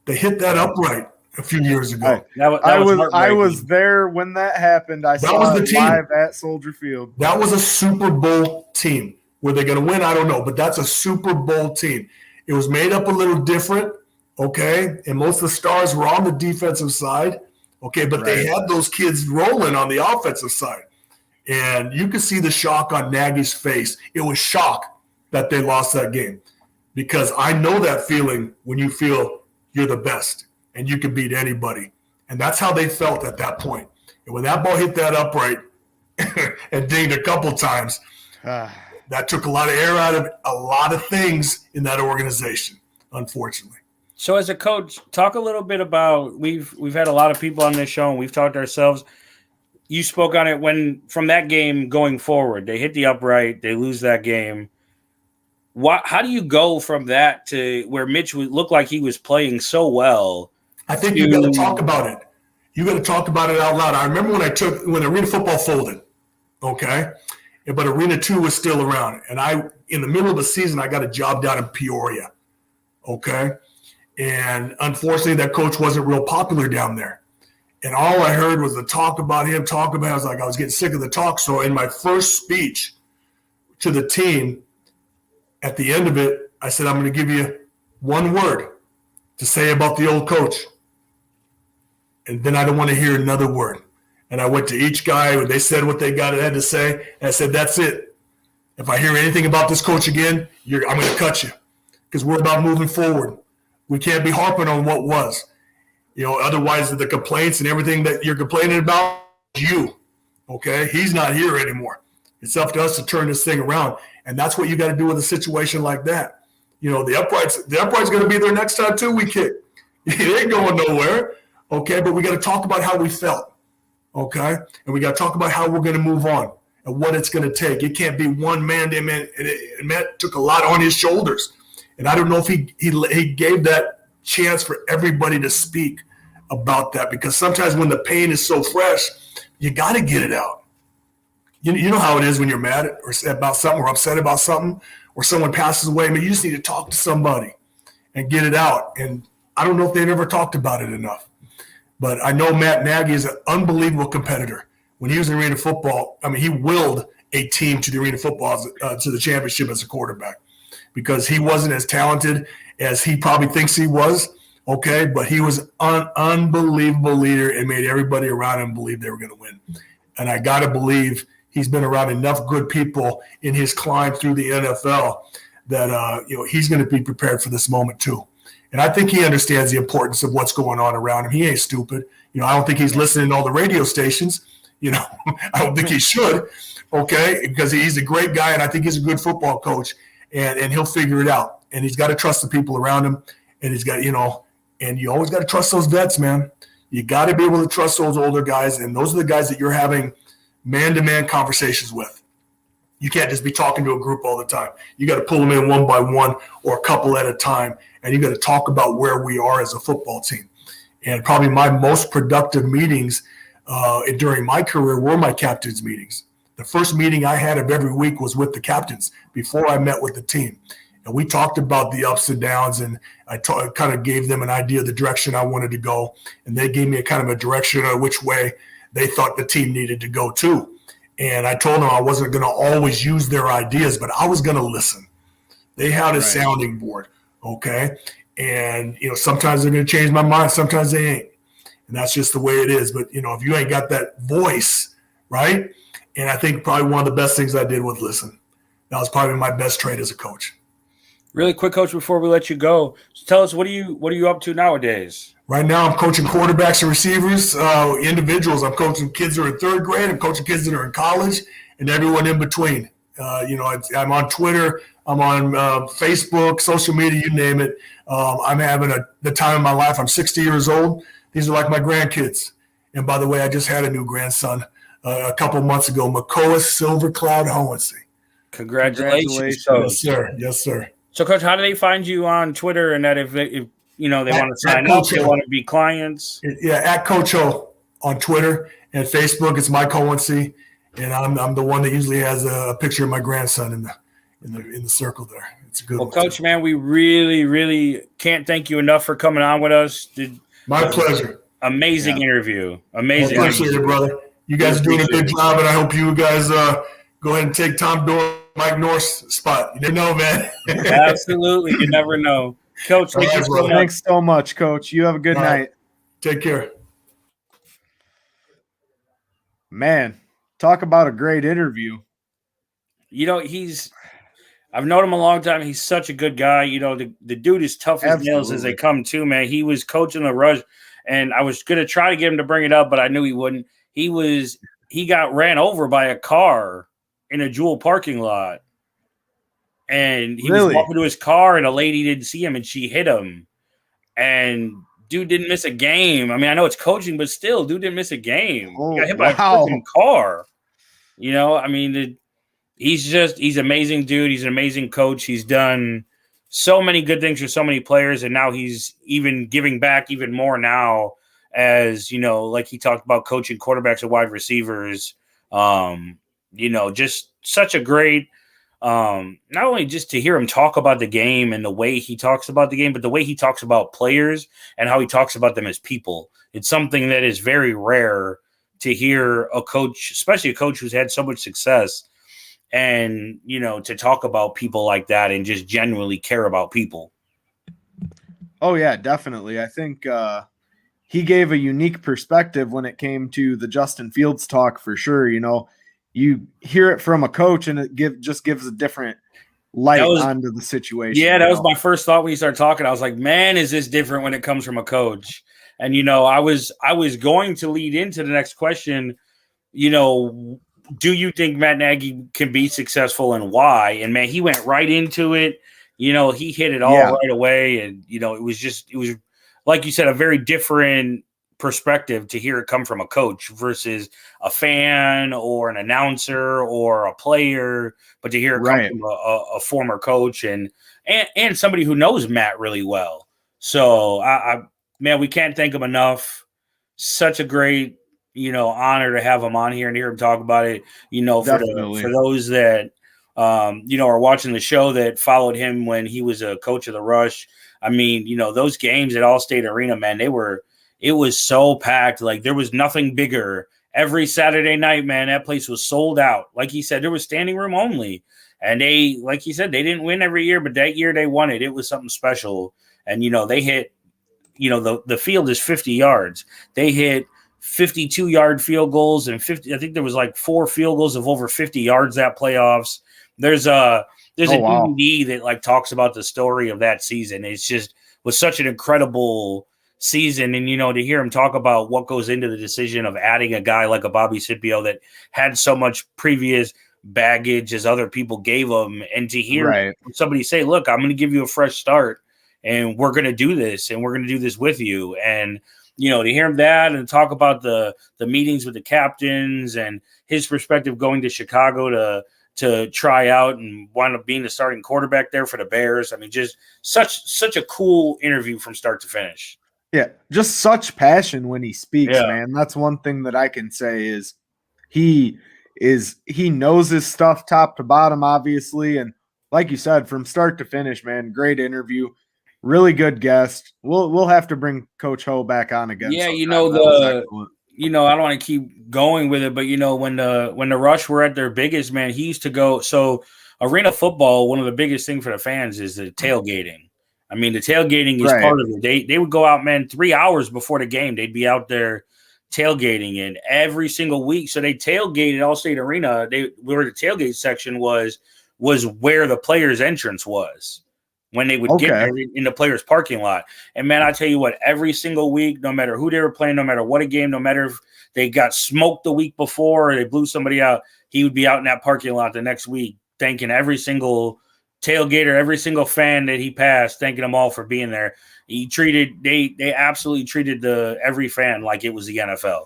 They hit that upright a few years ago. I was there when that happened. I saw it live at Soldier Field. That was a Super Bowl team. Were they going to win? I don't know, but that's a Super Bowl team. It was made up a little different, okay? And most of the stars were on the defensive side, okay? But they had those kids rolling on the offensive side. And you could see the shock on Nagy's face. It was shock that they lost that game because I know that feeling when you feel you're the best and you can beat anybody. And that's how they felt at that point. And when that ball hit that upright and dinged a couple times, that took a lot of air out of a lot of things in that organization, unfortunately. So as a coach, talk a little bit about we've had a lot of people on this show and we've talked ourselves. You spoke on it from that game going forward. They hit the upright, they lose that game. How do you go from that to where Mitch looked like he was playing so well? I think you got to talk about it. You got to talk about it out loud. I remember when Arena Football folded, okay, but Arena 2 was still around, and in the middle of the season I got a job down in Peoria, okay, and unfortunately that coach wasn't real popular down there. And all I heard was the talk about him, I was like, I was getting sick of the talk. So in my first speech to the team, at the end of it, I said, I'm going to give you one word to say about the old coach. And then I don't want to hear another word. And I went to each guy, and they said what they had to say. And I said, that's it. If I hear anything about this coach again, I'm going to cut you because we're about moving forward. We can't be harping on what was. You know, otherwise the complaints and everything that you're complaining about, you, okay? He's not here anymore. It's up to us to turn this thing around, and that's what you got to do with a situation like that. You know, the upright's going to be there next time too. We kick. It ain't going nowhere, okay? But we got to talk about how we felt, okay? And we got to talk about how we're going to move on and what it's going to take. It can't be one man. And Matt took a lot on his shoulders, and I don't know if he gave that chance for everybody to speak about that, because sometimes when the pain is so fresh, you got to get it out. You know how it is when you're mad or about something or upset about something or someone passes away. I mean, you just need to talk to somebody and get it out. And I don't know if they've ever talked about it enough, but I know Matt Nagy is an unbelievable competitor. When he was in Arena Football, I mean, he willed a team to the Arena Football to the championship as a quarterback because he wasn't as talented as he probably thinks he was, okay? But he was an unbelievable leader and made everybody around him believe they were going to win. And I got to believe he's been around enough good people in his climb through the NFL that he's going to be prepared for this moment too. And I think he understands the importance of what's going on around him. He ain't stupid. You know, I don't think he's listening to all the radio stations. You know, I don't think he should, okay, because he's a great guy and I think he's a good football coach, and he'll figure it out. And he's got to trust the people around him, and he's got, and you always got to trust those vets, man. You got to be able to trust those older guys, and those are the guys that you're having man-to-man conversations with. You can't just be talking to a group all the time. You got to pull them in one by one or a couple at a time, and you got to talk about where we are as a football team. And probably my most productive meetings during my career were my captains' meetings. The first meeting I had of every week was with the captains before I met with the team. And we talked about the ups and downs, and I kind of gave them an idea of the direction I wanted to go. And they gave me a kind of a direction of which way they thought the team needed to go too. And I told them I wasn't going to always use their ideas, but I was going to listen. They had a sounding board, okay? And, sometimes they're going to change my mind. Sometimes they ain't. And that's just the way it is. But, if you ain't got that voice, right? And I think probably one of the best things I did was listen. That was probably my best trait as a coach. Really quick, Coach, before we let you go, tell us what are you up to nowadays? Right now, I'm coaching quarterbacks and receivers, individuals. I'm coaching kids that are in third grade. I'm coaching kids that are in college, and everyone in between. I'm on Twitter. I'm on Facebook, social media, you name it. I'm having the time of my life. I'm 60 years old. These are like my grandkids. And by the way, I just had a new grandson a couple months ago, Mago Silver Cloud Hohensee. Congratulations, Coach. Yes, sir. Yes, sir. So, Coach, how do they find you on Twitter? And that if they want to sign up, they want to be clients. Yeah, at Coach Ho on Twitter and Facebook. It's Mike Hohensee, and I'm the one that usually has a picture of my grandson in the circle there. It's a good one. Coach, man, we really, really can't thank you enough for coming on with us. My pleasure. Amazing interview. Amazing. I appreciate it, brother. You guys are doing a good job, and I hope you guys go ahead and take Tom Dorr, Mike North's spot. You never know, man. Absolutely. You never know. Coach, thanks so much, Coach. You have a good night. Take care. Man, talk about a great interview. I've known him a long time. He's such a good guy. The dude is tough as nails as they come too, man. He was coaching the rush, and I was going to try to get him to bring it up, but I knew he wouldn't. He got ran over by a car in a Jewel parking lot. And he was walking to his car, and a lady didn't see him, and she hit him. And dude didn't miss a game. I mean, I know it's coaching, but still, dude didn't miss a game. He got hit by a freaking car. He's an amazing dude. He's an amazing coach. He's done so many good things for so many players, and now he's even giving back even more now as, like he talked about coaching quarterbacks and wide receivers. Just such a great not only just to hear him talk about the game and the way he talks about the game, but the way he talks about players and how he talks about them as people. It's something that is very rare to hear a coach, especially a coach who's had so much success, and, to talk about people like that and just genuinely care about people. Oh, yeah, definitely. I think he gave a unique perspective when it came to the Justin Fields talk for sure. You hear it from a coach, and it just gives a different light onto the situation. Yeah, that was my first thought when you started talking. I was like, man, is this different when it comes from a coach? And, I was going to lead into the next question, do you think Matt Nagy can be successful, and why? And, man, he went right into it. He hit it all right away. And, it was like you said, a very different perspective to hear it come from a coach versus a fan or an announcer or a player, but to hear it come from a former coach and somebody who knows Matt really well. So man, we can't thank him enough. Such a great, honor to have him on here and hear him talk about it. For those that, are watching the show that followed him when he was a coach of the Rush. I mean, those games at Allstate Arena, man, it was so packed. Like, there was nothing bigger. Every Saturday night, man, that place was sold out. Like he said, there was standing room only. And they, like he said, they didn't win every year, but that year they won it. It was something special. And, they hit, the field is 50 yards. They hit 52-yard field goals and 50. I think there was like 4 field goals of over 50 yards that playoffs. There's a DVD that like talks about the story of that season. It's just was such an incredible season. And, to hear him talk about what goes into the decision of adding a guy like a Bobby Scipio that had so much previous baggage as other people gave him, and to hear somebody say, look, I'm going to give you a fresh start, and we're going to do this, and we're going to do this with you. And, to hear him that and talk about the meetings with the captains and his perspective going to Chicago to try out and wind up being the starting quarterback there for the Bears. I mean, just such a cool interview from start to finish. Yeah, just such passion when he speaks, man. That's one thing that I can say is he knows his stuff top to bottom, obviously. And like you said, from start to finish, man, great interview. Really good guest. We'll have to bring Coach Ho back on again. Yeah, I don't want to keep going with it, but when the Rush were at their biggest, man, he used to go. So arena football, one of the biggest things for the fans is the tailgating. I mean, the tailgating is part of it. They would go out, man, 3 hours before the game. They'd be out there tailgating, and every single week. So they tailgated Allstate Arena. Where the tailgate section was where the players' entrance was. when they would get Okay. there in the players' parking lot. And man, I tell you what, every single week, no matter who they were playing, no matter what a game, no matter if they got smoked the week before or they blew somebody out, he would be out in that parking lot the next week, thanking every single tailgater, every single fan that he passed, thanking them all for being there. They absolutely treated every fan like it was the NFL.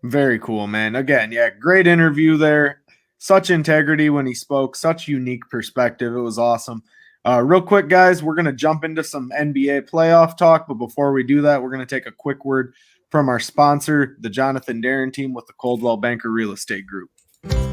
Very cool, man. Again, yeah, great interview there. Such integrity when he spoke, such unique perspective. It was awesome. Real quick, guys, we're going to jump into some NBA playoff talk. But before we do that, we're going to take a quick word from our sponsor, the Jonathan Darren team with the Coldwell Banker Real Estate Group.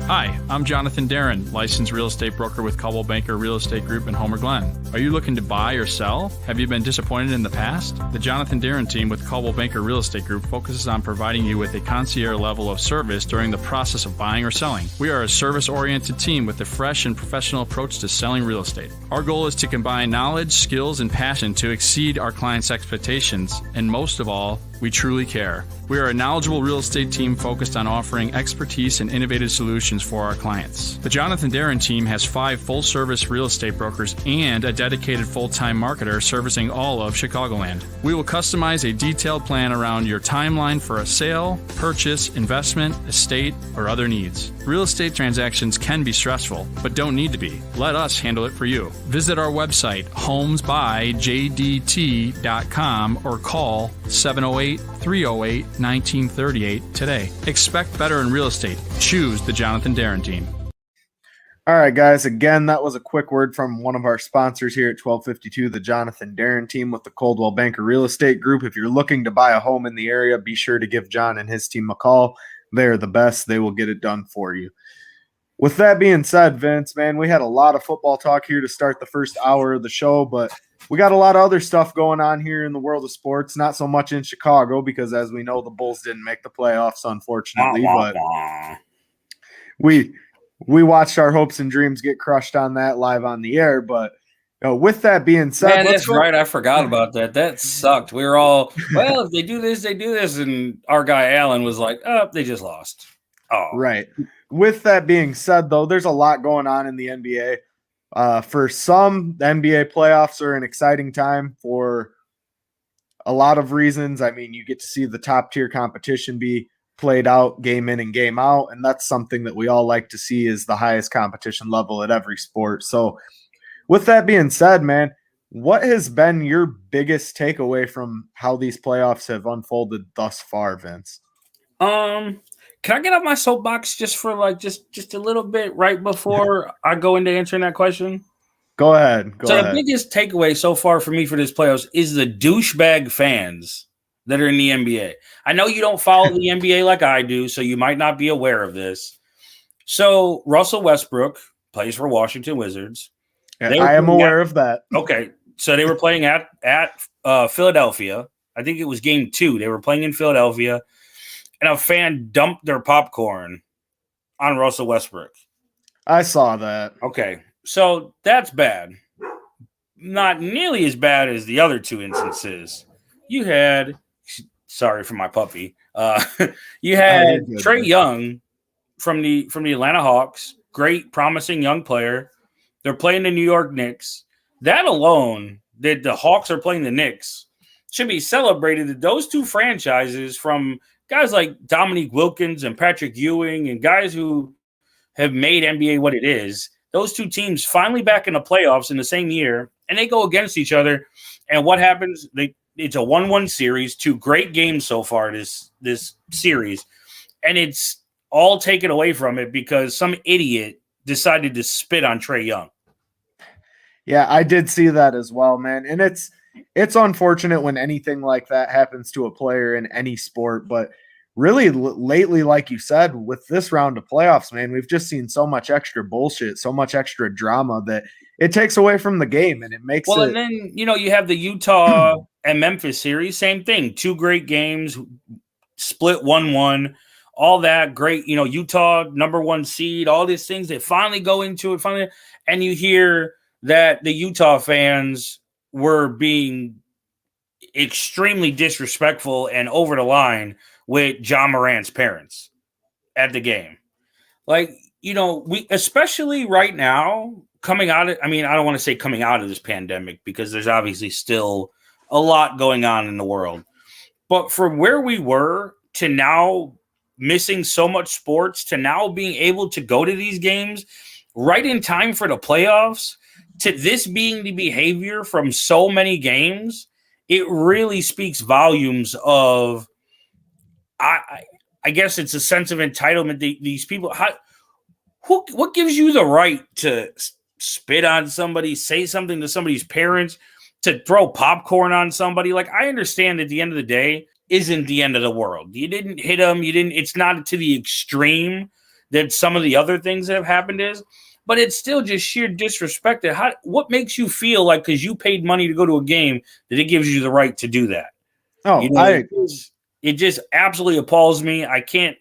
Hi, I'm Jonathan Darren, licensed real estate broker with Coldwell Banker Real Estate Group in Homer Glen. Are you looking to buy or sell? Have you been disappointed in the past? The Jonathan Darren team with Coldwell Banker Real Estate Group focuses on providing you with a concierge level of service during the process of buying or selling. We are a service-oriented team with a fresh and professional approach to selling real estate. Our goal is to combine knowledge, skills, and passion to exceed our clients' expectations, and most of all, we truly care. We are a knowledgeable real estate team focused on offering expertise and innovative solutions for our clients. The Jonathan Darren team has 5 full-service real estate brokers and a dedicated full-time marketer servicing all of Chicagoland. We will customize a detailed plan around your timeline for a sale, purchase, investment, estate, or other needs. Real estate transactions can be stressful, but don't need to be. Let us handle it for you. Visit our website, homesbyjdt.com, or call 708-308-1938 today. Expect better in real estate. Choose the Jonathan Darren team. All right, guys. Again, that was a quick word from one of our sponsors here at 1252, the Jonathan Darren team with the Coldwell Banker Real Estate Group. If you're looking to buy a home in the area, be sure to give John and his team a call. They're the best. They will get it done for you. With that being said, Vince, man, we had a lot of football talk here to start the first hour of the show, but we got a lot of other stuff going on here in the world of sports, not so much in Chicago because, as we know, the Bulls didn't make the playoffs, unfortunately, but we watched our hopes and dreams get crushed on that live on the air. But with that being said, man, that's right. I forgot about that. That sucked. We were all, well, if they do this, they do this. And our guy Allen was like, oh, they just lost. Oh, right. With that being said, though, there's a lot going on in the NBA. For some, the NBA playoffs are an exciting time for a lot of reasons. I mean, you get to see the top tier competition be played out game in and game out, and that's something that we all like to see is the highest competition level at every sport. So with that being said, man, what has been your biggest takeaway from how these playoffs have unfolded thus far, Vince? Can I get off my soapbox just for like just a little bit right before I go into answering that question? Go ahead. The biggest takeaway so far for me for this playoffs is the douchebag fans that are in the NBA. I know you don't follow the NBA like I do, so you might not be aware of this. So Russell Westbrook plays for Washington Wizards. I am aware of that. Okay, so they were playing at Philadelphia. I think it was game 2. They were playing in Philadelphia. And a fan dumped their popcorn on Russell Westbrook. I saw that. Okay, so that's bad. Not nearly as bad as the other 2 instances. You had, sorry for my puppy. You had Trae Young from the Atlanta Hawks. Great, promising young player. They're playing the New York Knicks. That alone, that the Hawks are playing the Knicks, should be celebrated. That those 2 franchises from guys like Dominique Wilkins and Patrick Ewing and guys who have made NBA what it is, those 2 teams finally back in the playoffs in the same year, and they go against each other. And what happens? It's a 1-1 series, 2 great games so far this series, and it's all taken away from it because some idiot decided to spit on Trae Young. Yeah, I did see that as well, man. And it's unfortunate when anything like that happens to a player in any sport, but really lately, like you said, with this round of playoffs, man, we've just seen so much extra bullshit, so much extra drama that it takes away from the game, and it makes and then, you have the Utah and Memphis series, same thing. 2 great games, split 1-1, all that great, Utah, number 1 seed, all these things. They finally go into it, and you hear that the Utah fans were being extremely disrespectful and over the line with John Morant's parents at the game. Like, we, especially right now coming out of, I mean, I don't want to say coming out of this pandemic because there's obviously still a lot going on in the world. But from where we were to now missing so much sports to now being able to go to these games right in time for the playoffs to this being the behavior from so many games, it really speaks volumes of, I guess it's a sense of entitlement. These people, what gives you the right to spit on somebody, say something to somebody's parents, to throw popcorn on somebody? Like, I understand at the end of the day isn't the end of the world. You didn't hit them. It's not to the extreme that some of the other things that have happened is, but it's still just sheer disrespect. What makes you feel like, because you paid money to go to a game, that it gives you the right to do that? Oh, It just absolutely appalls me. I can't,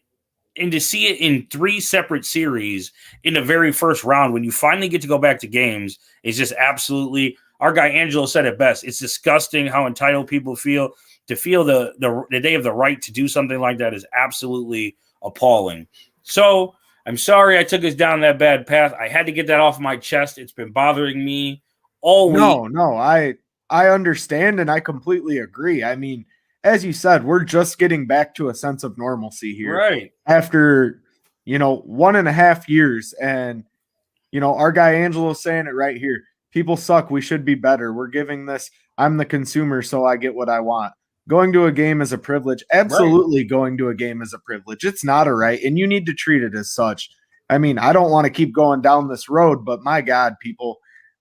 and to see it in 3 separate series in the very first round, when you finally get to go back to games, is just absolutely, our guy Angelo said it best. It's disgusting how entitled people feel. To feel that they have the right to do something like that is absolutely appalling. So I'm sorry I took us down that bad path. I had to get that off my chest. It's been bothering me all week. No, I understand and I completely agree. I mean, as you said, we're just getting back to a sense of normalcy here. Right. After, 1.5 years. And, our guy Angelo's saying it right here. People suck. We should be better. We're giving this. I'm the consumer, so I get what I want. Going to a game is a privilege. Absolutely, right. Going to a game is a privilege. It's not a right, and you need to treat it as such. I mean, I don't want to keep going down this road, but my God, people,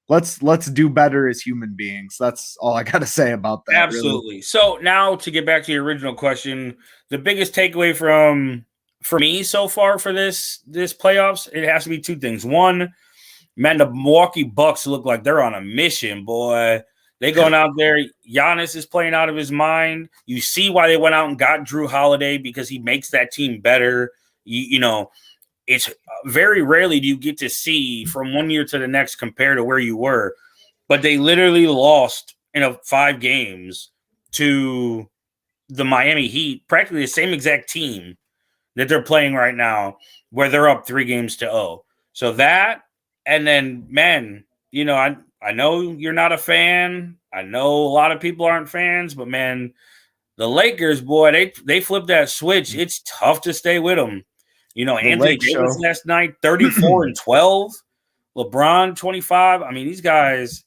let's do better as human beings. That's all I got to say about that. Absolutely. Really. So now to get back to your original question, the biggest takeaway for me so far for this playoffs, it has to be 2 things. One, man, the Milwaukee Bucks look like they're on a mission, boy. They going out there. Giannis is playing out of his mind. You see why they went out and got Drew Holiday, because he makes that team better. It's very rarely do you get to see from one year to the next compared to where you were. But they literally lost in 5 games to the Miami Heat, practically the same exact team that they're playing right now, where they're up 3-0. So that, and then, man, I know you're not a fan. I know a lot of people aren't fans, but man, the Lakers, boy, they flipped that switch. It's tough to stay with them. Anthony Davis last night, 34 and 12. LeBron, 25. I mean, these guys,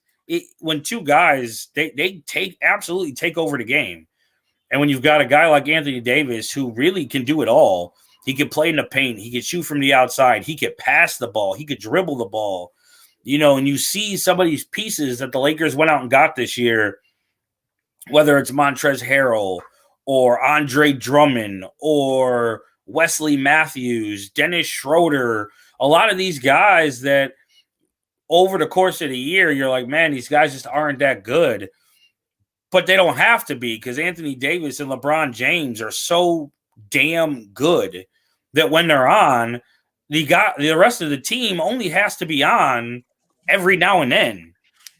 when 2 guys, they absolutely take over the game. And when you've got a guy like Anthony Davis who really can do it all, he can play in the paint, he can shoot from the outside, he could pass the ball, he could dribble the ball. And you see some of these pieces that the Lakers went out and got this year, whether it's Montrezl Harrell or Andre Drummond or Wesley Matthews, Dennis Schroeder, a lot of these guys that over the course of the year, you're like, man, these guys just aren't that good. But they don't have to be, because Anthony Davis and LeBron James are so damn good that when they're on, the rest of the team only has to be on every now and then.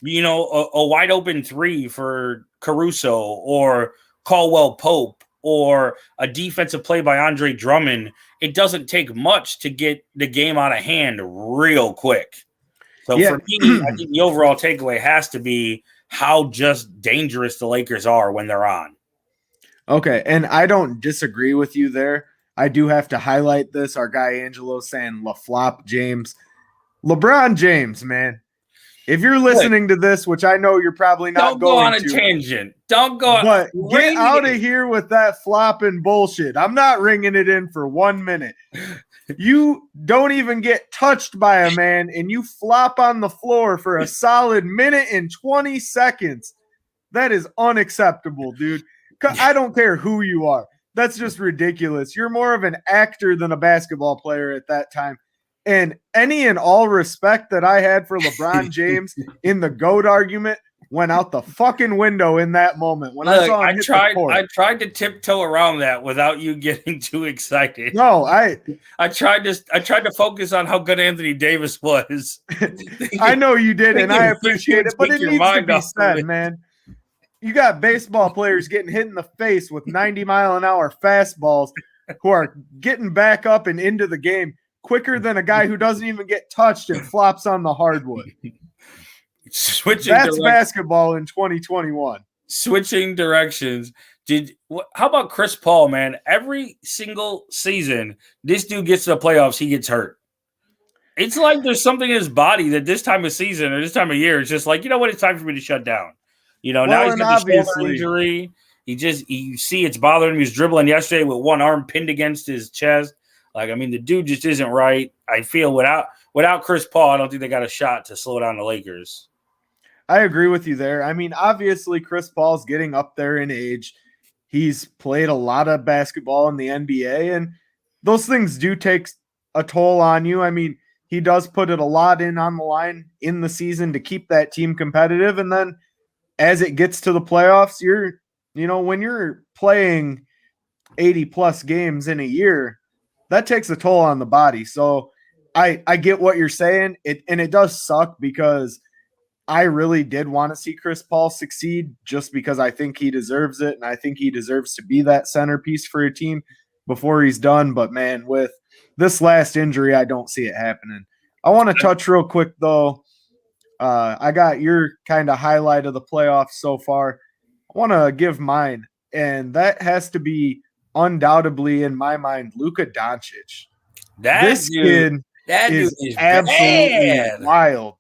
A wide open 3 for Caruso or Caldwell Pope or a defensive play by Andre Drummond. It doesn't take much to get the game out of hand real quick. So for me, I think the overall takeaway has to be how just dangerous the Lakers are when they're on. Okay, and I don't disagree with you there. I do have to highlight this. Our guy Angelo saying LaFlop James. LeBron James, man. If you're listening to this, which I know you're probably not going to. Don't go on a tangent. Don't go. But get out of here with that flopping bullshit. I'm not ringing it in for 1 minute. You don't even get touched by a man, and you flop on the floor for a solid minute and 20 seconds. That is unacceptable, dude. I don't care who you are. That's just ridiculous. You're more of an actor than a basketball player at that time. And any and all respect that I had for LeBron James in the GOAT argument went out the fucking window in that moment. When I saw him hit the court. I tried to tiptoe around that without you getting too excited. No, I tried to focus on how good Anthony Davis was. I know you did, and I appreciate it, but it needs to be said, man. You got baseball players getting hit in the face with 90-mile-an-hour fastballs who are getting back up and into the game. quicker than a guy who doesn't even get touched and flops on the hardwood. Switching That's basketball in 2021. Switching directions. How about Chris Paul, man? Every single season, this dude gets to the playoffs, he gets hurt. It's like there's something in his body that this time of season or this time of year, it's just like, you know what, it's time for me to shut down. Now he's got the shoulder injury. You see it's bothering him. He was dribbling yesterday with one arm pinned against his chest. Like, I mean, the dude just isn't right. I feel without Chris Paul, I don't think they got a shot to slow down the Lakers. I agree with you there. I mean, obviously, Chris Paul's getting up there in age. He's played a lot of basketball in the NBA, and those things do take a toll on you. I mean, he does put it a lot on the line in the season to keep that team competitive. And then as it gets to the playoffs, when you're playing 80 plus games in a year, that takes a toll on the body. So I get what you're saying. It does suck because I really did want to see Chris Paul succeed just because I think he deserves it. And I think he deserves to be that centerpiece for a team before he's done. But man, with this last injury, I don't see it happening. I want to touch real quick though. I got your kind of highlight of the playoffs so far. I want to give mine, and that has to be undoubtedly in my mind, Luka Doncic. This kid is absolutely wild.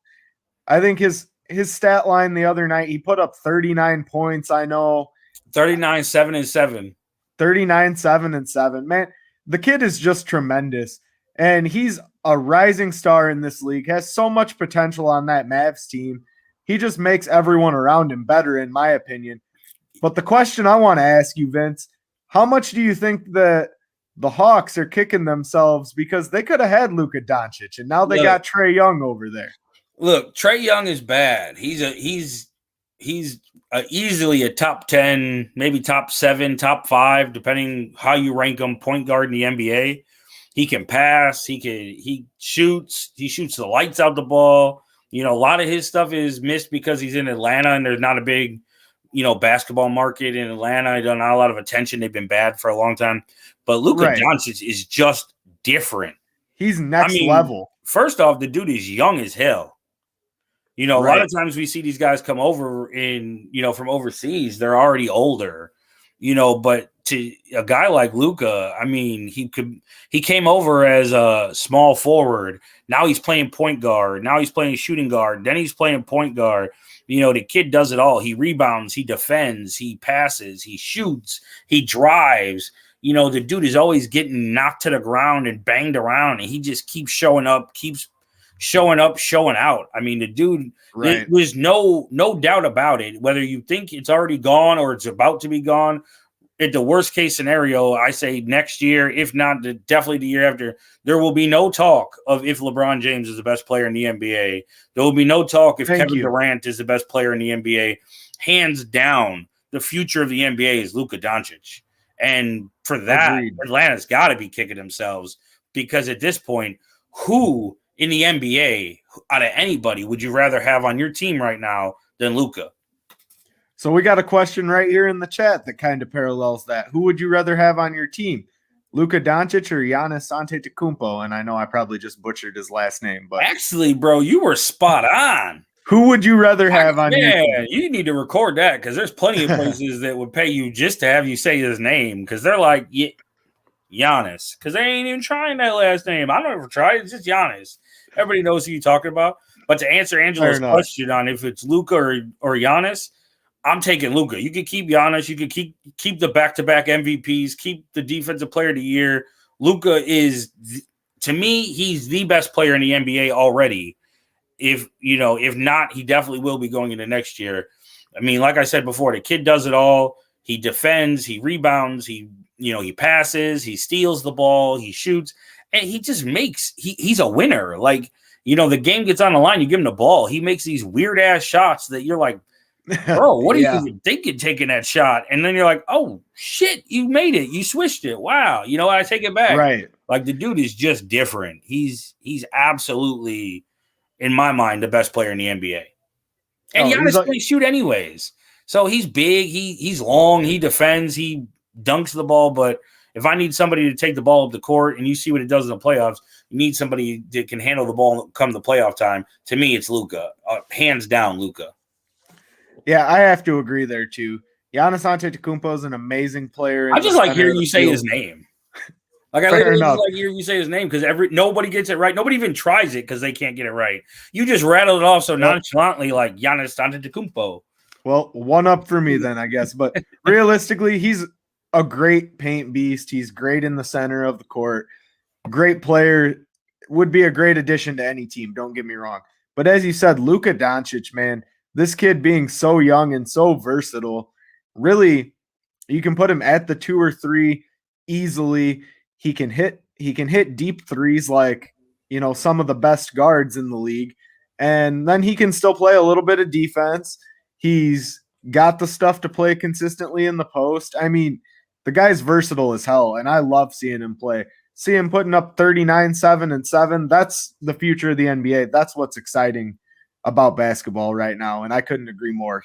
I think his stat line the other night, he put up 39 points. I know 39, 7 and 7. 39, 7 and 7. Man, the kid is just tremendous. And he's a rising star in this league, has so much potential on that Mavs team. He just makes everyone around him better, in my opinion. But the question I want to ask you, Vince, how much do you think that the Hawks are kicking themselves because they could have had Luka Doncic and now they got Trae Young over there? Look, Trae Young is bad. He's easily a top 10, maybe top 7, top 5, depending how you rank him, point guard in the NBA. He can pass. He shoots. He shoots the lights out the ball. A lot of his stuff is missed because he's in Atlanta and there's not a big, basketball market in Atlanta. Not a lot of attention. They've been bad for a long time. But Luka Doncic is just different. He's next level. First off, the dude is young as hell. A lot of times we see these guys come over from overseas. They're already older, but to a guy like Luka, I mean, he came over as a small forward. Now he's playing point guard. Now he's playing shooting guard. Then he's playing point guard. The kid does it all. He rebounds, he defends, he passes, he shoots, he drives. The dude is always getting knocked to the ground and banged around, and he just keeps showing up, showing out. I mean, the dude, there's no doubt about it. Whether you think it's already gone or it's about to be gone, at the worst case scenario, I say next year, if not definitely the year after, there will be no talk of if LeBron James is the best player in the NBA. There will be no talk if Kevin Durant is the best player in the NBA. Hands down, the future of the NBA is Luka Doncic. And for that, Atlanta's got to be kicking themselves because at this point, who in the NBA, out of anybody, would you rather have on your team right now than Luka? So we got a question right here in the chat that kind of parallels that. Who would you rather have on your team, Luka Doncic or Giannis Antetokounmpo? And I know I probably just butchered his last name, but actually, bro, you were spot on. Who would you rather have on your team? Yeah, you need to record that because there's plenty of places that would pay you just to have you say his name because they're like Giannis because they ain't even trying that last name. I don't ever try. It's just Giannis. Everybody knows who you're talking about. But to answer Angela's question on if it's Luka or Giannis, I'm taking Luka. You could keep Giannis. You could keep the back-to-back MVPs. Keep the Defensive Player of the Year. Luka is, to me, he's the best player in the NBA already. If not, he definitely will be going into next year. I mean, like I said before, the kid does it all. He defends. He rebounds. He passes. He steals the ball. He shoots, and he just makes. He's a winner. Like the game gets on the line. You give him the ball. He makes these weird ass shots that you're like, bro, what are you even thinking taking that shot? And then you're like, oh, shit, you made it. You switched it. Wow. I take it back. Right. Like, the dude is just different. He's absolutely, in my mind, the best player in the NBA. And Giannis can shoot anyways. So he's big. He's long. He defends. He dunks the ball. But if I need somebody to take the ball up the court and you see what it does in the playoffs, you need somebody that can handle the ball come the playoff time. To me, it's Luka. Hands down, Luka. Yeah, I have to agree there too. Giannis Antetokounmpo is an amazing player. I just like hearing you say his name. Like I literally just like hearing you say his name because nobody gets it right. Nobody even tries it because they can't get it right. You just rattled it off so nonchalantly, like Giannis Antetokounmpo. Well, one up for me then, I guess. But realistically, he's a great paint beast. He's great in the center of the court. Great player. Would be a great addition to any team. Don't get me wrong. But as you said, Luka Doncic, man, this kid being so young and so versatile, really, you can put him at the 2 or 3 easily. He can hit deep threes like, some of the best guards in the league. And then he can still play a little bit of defense. He's got the stuff to play consistently in the post. I mean, the guy's versatile as hell, and I love seeing him play. See him putting up 39, 7, and 7. That's the future of the NBA. That's what's exciting about basketball right now, and I couldn't agree more.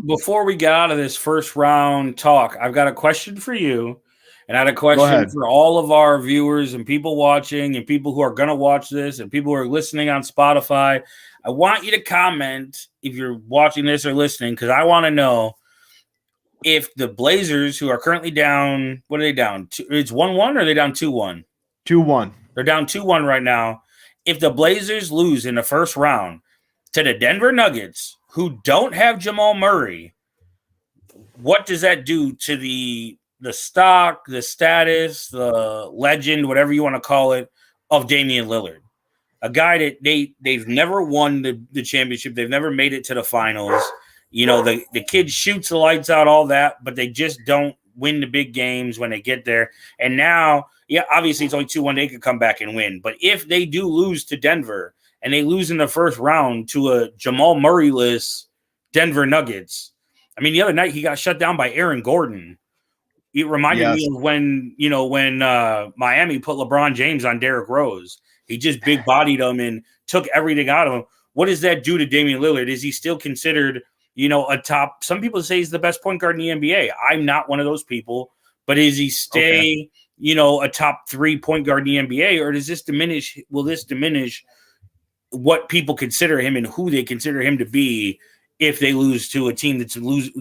Before we get out of this first round talk, I've got a question for you. And I had a question for all of our viewers and people watching and people who are going to watch this and people who are listening on Spotify. I want you to comment if you're watching this or listening because I want to know if the Blazers, who are currently down, what are they down? It's 1-1 or are they down 2-1? 2-1. They're down 2-1 right now. If the Blazers lose in the first round to the Denver Nuggets, who don't have Jamal Murray, what does that do to the stock, the status, the legend, whatever you want to call it, of Damian Lillard? A guy that they've never won the championship. They've never made it to the finals. The kid shoots the lights out, all that, but they just don't win the big games when they get there. And now, obviously it's only 2-1. They could come back and win. But if they do lose to Denver and they lose in the first round to a Jamal Murray-less Denver Nuggets, I mean, the other night he got shut down by Aaron Gordon. It reminded me of when Miami put LeBron James on Derrick Rose. He just big bodied him and took everything out of him. What does that do to Damian Lillard? Is he still considered, a top? Some people say he's the best point guard in the NBA. I'm not one of those people, but is he stay, a top 3 point guard in the NBA, or does this diminish? Will this diminish what people consider him and who they consider him to be if they lose to a team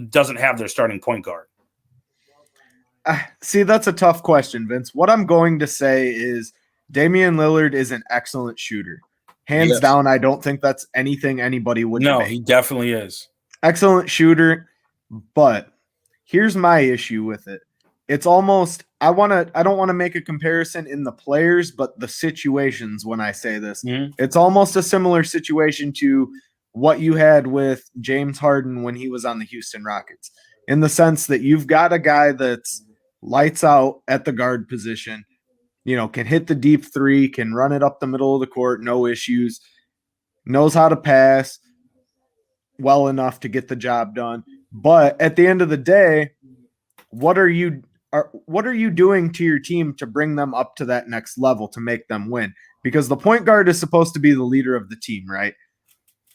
doesn't have their starting point guard? See, that's a tough question, Vince. What I'm going to say is Damian Lillard is an excellent shooter. Hands down, I don't think that's anything anybody would debate. No, he definitely is. Excellent shooter, but here's my issue with it. It's almost I don't want to make a comparison in the players, but the situations when I say this. Mm-hmm. It's almost a similar situation to what you had with James Harden when he was on the Houston Rockets, in the sense that you've got a guy that's lights out at the guard position, can hit the deep three, can run it up the middle of the court, no issues, knows how to pass well enough to get the job done. But at the end of the day, what are you doing to your team to bring them up to that next level to make them win? Because the point guard is supposed to be the leader of the team, right?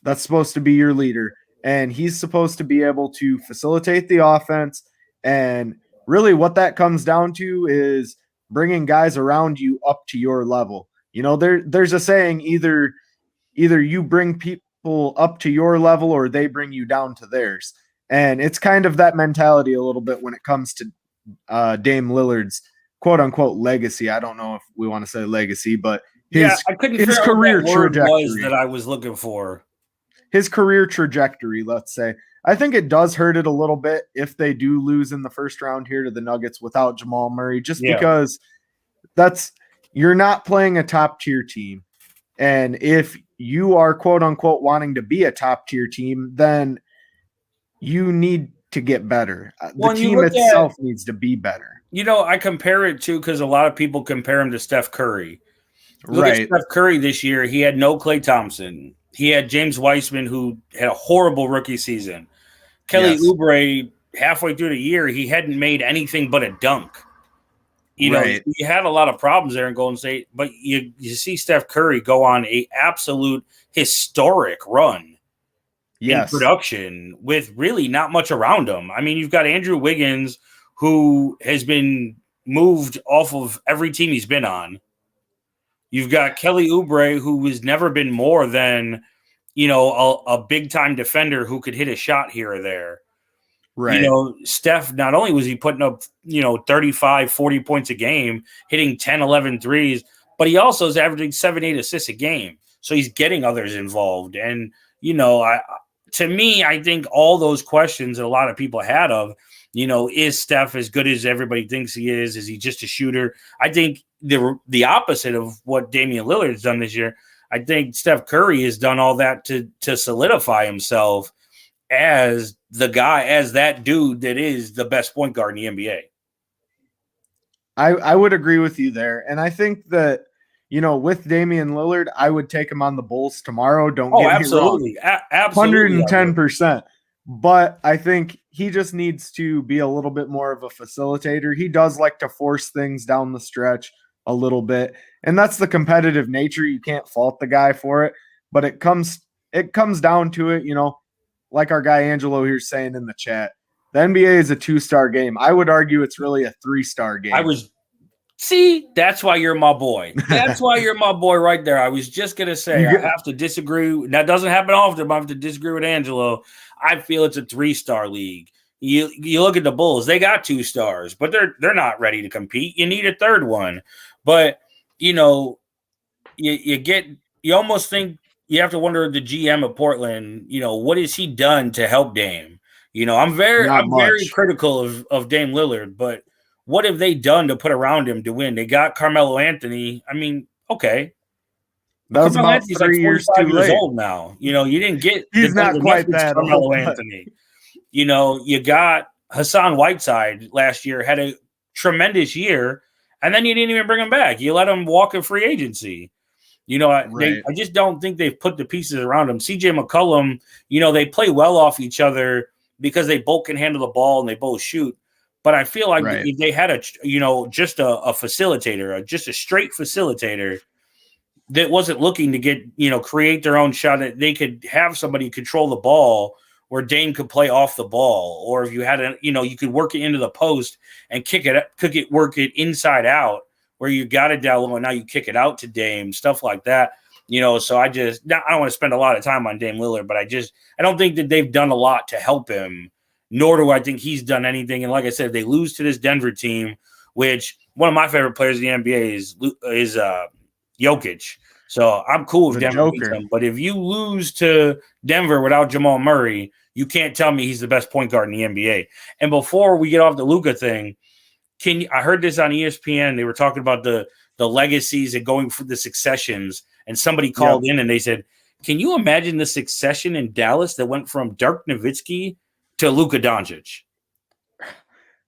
That's supposed to be your leader. And he's supposed to be able to facilitate the offense. And really what that comes down to is bringing guys around you up to your level. There's a saying, either you bring people up to your level or they bring you down to theirs. And it's kind of that mentality a little bit when it comes to Dame Lillard's quote unquote legacy. I don't know if we want to say legacy, but his career trajectory that I was looking for. His career trajectory, let's say. I think it does hurt it a little bit if they do lose in the first round here to the Nuggets without Jamal Murray, just because you're not playing a top tier team. And if you are quote unquote wanting to be a top tier team, then you need to get better. The team itself needs to be better. I compare it to, because a lot of people compare him to Steph Curry. Look at Steph Curry this year. He had no Klay Thompson. He had James Wiseman, who had a horrible rookie season. Kelly Oubre, halfway through the year, he hadn't made anything but a dunk. He had a lot of problems there in Golden State, but you see Steph Curry go on a absolute historic run in production with really not much around him. I mean, you've got Andrew Wiggins, who has been moved off of every team he's been on. You've got Kelly Oubre, who has never been more than, a big-time defender who could hit a shot here or there. Right. Steph, not only was he putting up, 35, 40 points a game, hitting 10, 11 threes, but he also is averaging 7, 8 assists a game. So he's getting others involved. And, to me, I think all those questions that a lot of people had of, is Steph as good as everybody thinks he is? Is he just a shooter? I think the opposite of what Damian Lillard's done this year. I think Steph Curry has done all that to solidify himself as the guy, as that dude that is the best point guard in the NBA. I would agree with you there. And I think that, with Damian Lillard, I would take him on the Bulls tomorrow. Don't get absolutely. me wrong. Absolutely. 110%. But I think he just needs to be a little bit more of a facilitator. He does like to force things down the stretch a little bit. And that's the competitive nature. You can't fault the guy for it. But it comes down to it, like our guy Angelo here saying in the chat. The NBA is a 2-star game. I would argue it's really a 3-star game. That's why you're my boy. That's why you're my boy right there. I was just going to say, I have to disagree. That doesn't happen often, but I have to disagree with Angelo. I feel it's a 3-star league. You look at the Bulls, they got 2 stars, but they're not ready to compete. You need a third one. But, you almost think you have to wonder the GM of Portland, what has he done to help Dame? I'm very critical of Dame Lillard, but what have they done to put around him to win? They got Carmelo Anthony. I mean, okay. That was about 3 years too late. Old now. You didn't get he's not quite that Carmelo old, Anthony. You got Hassan Whiteside last year, had a tremendous year, and then you didn't even bring him back. You let him walk in free agency. I just don't think they've put the pieces around him. CJ McCollum, they play well off each other because they both can handle the ball and they both shoot. But I feel like if they had just a facilitator, just a straight facilitator that wasn't looking to get, create their own shot, that they could have somebody control the ball where Dame could play off the ball. Or if you had you could work it into the post and work it inside out where you got it down low and now you kick it out to Dame, stuff like that. So I don't want to spend a lot of time on Dame Lillard, but I don't think that they've done a lot to help him, nor do I think he's done anything. And like I said, if they lose to this Denver team, which one of my favorite players in the NBA is Jokic. So I'm cool with Denver beats him. But if you lose to Denver without Jamal Murray, you can't tell me he's the best point guard in the NBA. And before we get off the Luka thing, I heard this on ESPN. They were talking about the legacies and going for the successions. And somebody called in and they said, can you imagine the succession in Dallas that went from Dirk Nowitzki to Luka Doncic?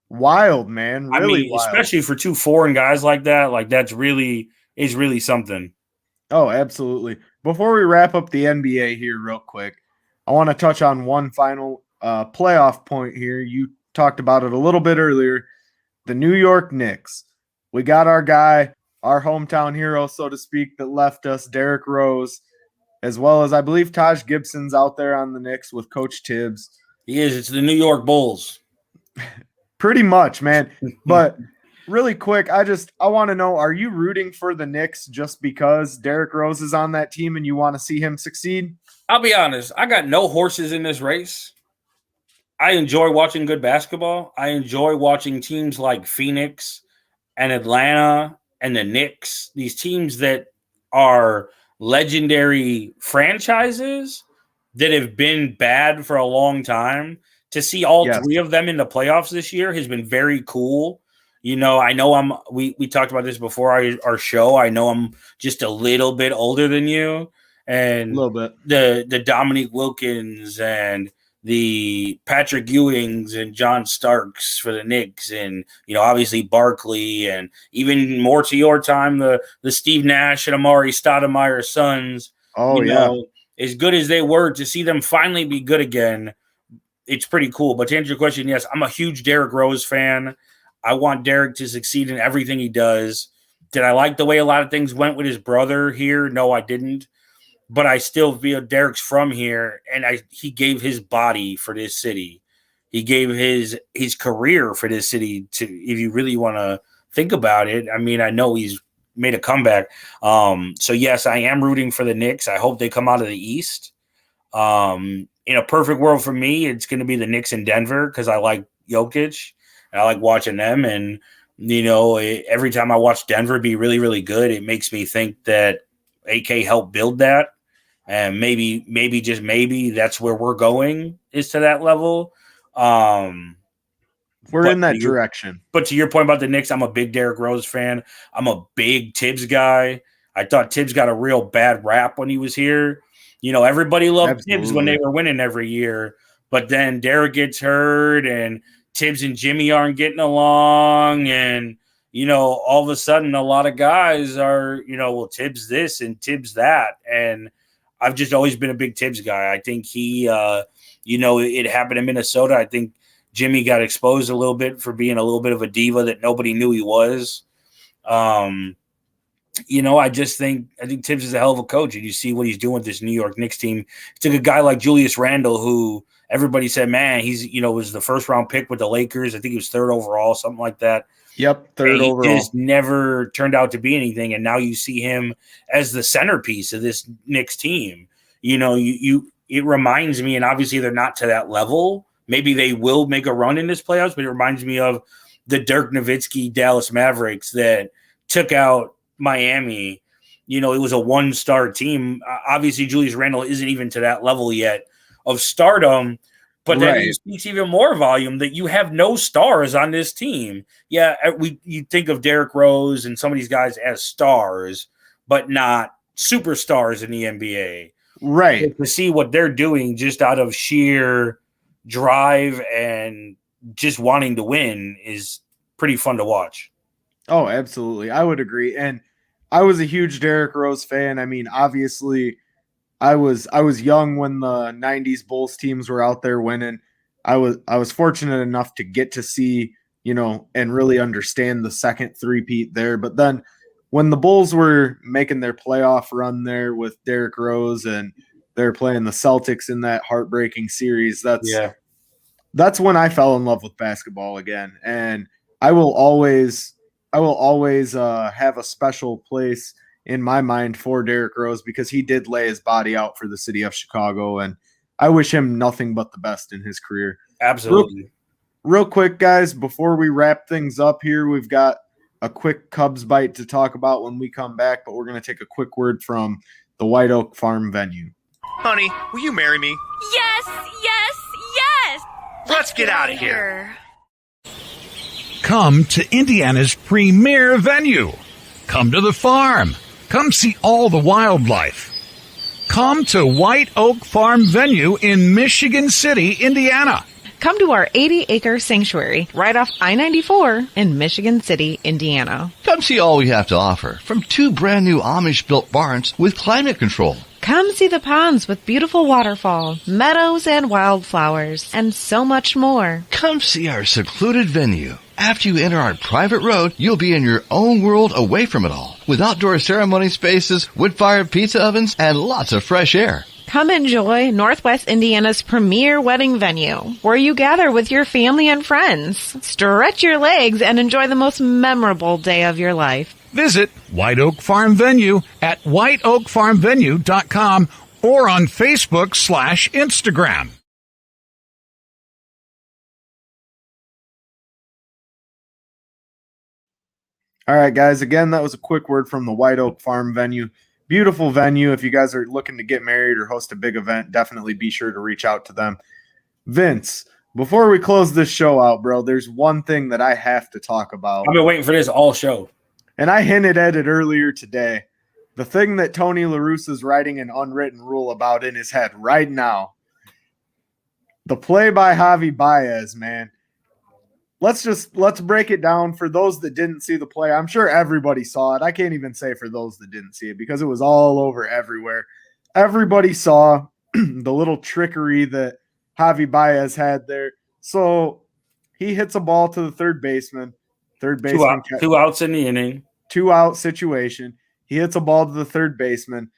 Wild, man. Really wild. Especially for 2 foreign guys like that. Like is really something. Oh, absolutely. Before we wrap up the NBA here real quick, I want to touch on one final playoff point here. You talked about it a little bit earlier. The New York Knicks. We got our guy, our hometown hero, so to speak, that left us, Derrick Rose, as well as I believe Taj Gibson's out there on the Knicks with Coach Tibbs. He is. It's the New York Bulls. Pretty much, man. But really quick, I want to know, are you rooting for the Knicks just because Derrick Rose is on that team and you want to see him succeed? I'll be honest. I got no horses in this race. I enjoy watching good basketball. I enjoy watching teams like Phoenix and Atlanta and the Knicks, these teams that are legendary franchises that have been bad for a long time. To see all 3 of them in the playoffs this year has been very cool. I know we talked about this before our show. I know I'm just a little bit older than you. And a little bit. The Dominique Wilkins and the Patrick Ewings and John Starks for the Knicks, and obviously Barkley, and even more to your time, the Steve Nash and Amari Stoudemire sons. As good as they were, to see them finally be good again, it's pretty cool. But to answer your question, yes, I'm a huge Derrick Rose fan. I want Derrick to succeed in everything he does. Did I like the way a lot of things went with his brother here? No, I didn't. But I still feel Derrick's from here, and he gave his body for this city. He gave his career for this city. If you really want to think about it, I mean, I know he's made a comeback. So yes, I am rooting for the Knicks. I hope they come out of the East. In a perfect world for me, it's going to be the Knicks in Denver because I like Jokic and I like watching them. And, every time I watch Denver be really, really good, it makes me think that AK helped build that. And maybe just maybe that's where we're going is to that level. We're in that direction. But to your point about the Knicks, I'm a big Derrick Rose fan. I'm a big Tibbs guy. I thought Tibbs got a real bad rap when he was here. Everybody loved Tibbs when they were winning every year. But then Derrick gets hurt and Tibbs and Jimmy aren't getting along. And, all of a sudden a lot of guys are, well, Tibbs this and Tibbs that. And I've just always been a big Tibbs guy. I think he, it happened in Minnesota. I think Jimmy got exposed a little bit for being a little bit of a diva that nobody knew he was. I think Tibbs is a hell of a coach, and you see what he's doing with this New York Knicks team. He took a guy like Julius Randle, who everybody said, man, he's was the first round pick with the Lakers. I think he was third overall, something like that. Yep, third overall. He just never turned out to be anything, and now you see him as the centerpiece of this Knicks team. It reminds me, and obviously they're not to that level. Maybe they will make a run in this playoffs, but it reminds me of the Dirk Nowitzki Dallas Mavericks that took out Miami. It was a one-star team. Obviously, Julius Randle isn't even to that level yet of stardom, but then it speaks even more volume that you have no stars on this team. Yeah, you think of Derrick Rose and some of these guys as stars, but not superstars in the NBA. Right. But to see what they're doing just out of sheer drive and just wanting to win is pretty fun to watch. Oh, absolutely. I would agree. And I was a huge Derrick Rose fan. I mean, obviously I was young when the 90s Bulls teams were out there winning. I was fortunate enough to get to see, and really understand the second three-peat there. But then when the Bulls were making their playoff run there with Derrick Rose and they're playing the Celtics in that heartbreaking series, that's when I fell in love with basketball again. And I will always have a special place in my mind for Derrick Rose because he did lay his body out for the city of Chicago, and I wish him nothing but the best in his career. Absolutely. Real quick, guys, before we wrap things up here, we've got a quick Cubs bite to talk about when we come back, but we're going to take a quick word from the White Oak Farm venue. Honey, will you marry me? Yes, yes, yes! Let's get out of here. Come to Indiana's premier venue. Come to the farm. Come see all the wildlife. Come to White Oak Farm Venue in Michigan City, Indiana. Come to our 80-acre sanctuary right off I-94 in Michigan City, Indiana. Come see all we have to offer from 2 brand new Amish-built barns with climate control. Come see the ponds with beautiful waterfall, meadows and wildflowers, and so much more. Come see our secluded venue. After you enter our private road, you'll be in your own world away from it all, with outdoor ceremony spaces, wood-fired pizza ovens, and lots of fresh air. Come enjoy Northwest Indiana's premier wedding venue, where you gather with your family and friends. Stretch your legs and enjoy the most memorable day of your life. Visit White Oak Farm Venue at whiteoakfarmvenue.com or on Facebook/Instagram. All right, guys. Again, that was a quick word from the White Oak Farm venue. Beautiful venue. If you guys are looking to get married or host a big event, definitely be sure to reach out to them. Vince, before we close this show out, bro, there's one thing that I have to talk about. I've been waiting for this all show. And I hinted at it earlier today. The thing that Tony La Russa is writing an unwritten rule about in his head right now. The play by Javi Baez, man. Let's break it down for those that didn't see the play. I'm sure everybody saw it. I can't even say for those that didn't see it because it was all over everywhere. Everybody saw the little trickery that Javi Baez had there. So he hits a ball to the third baseman. Third baseman. Two outs in the inning. 2-out situation. He hits a ball to the third baseman.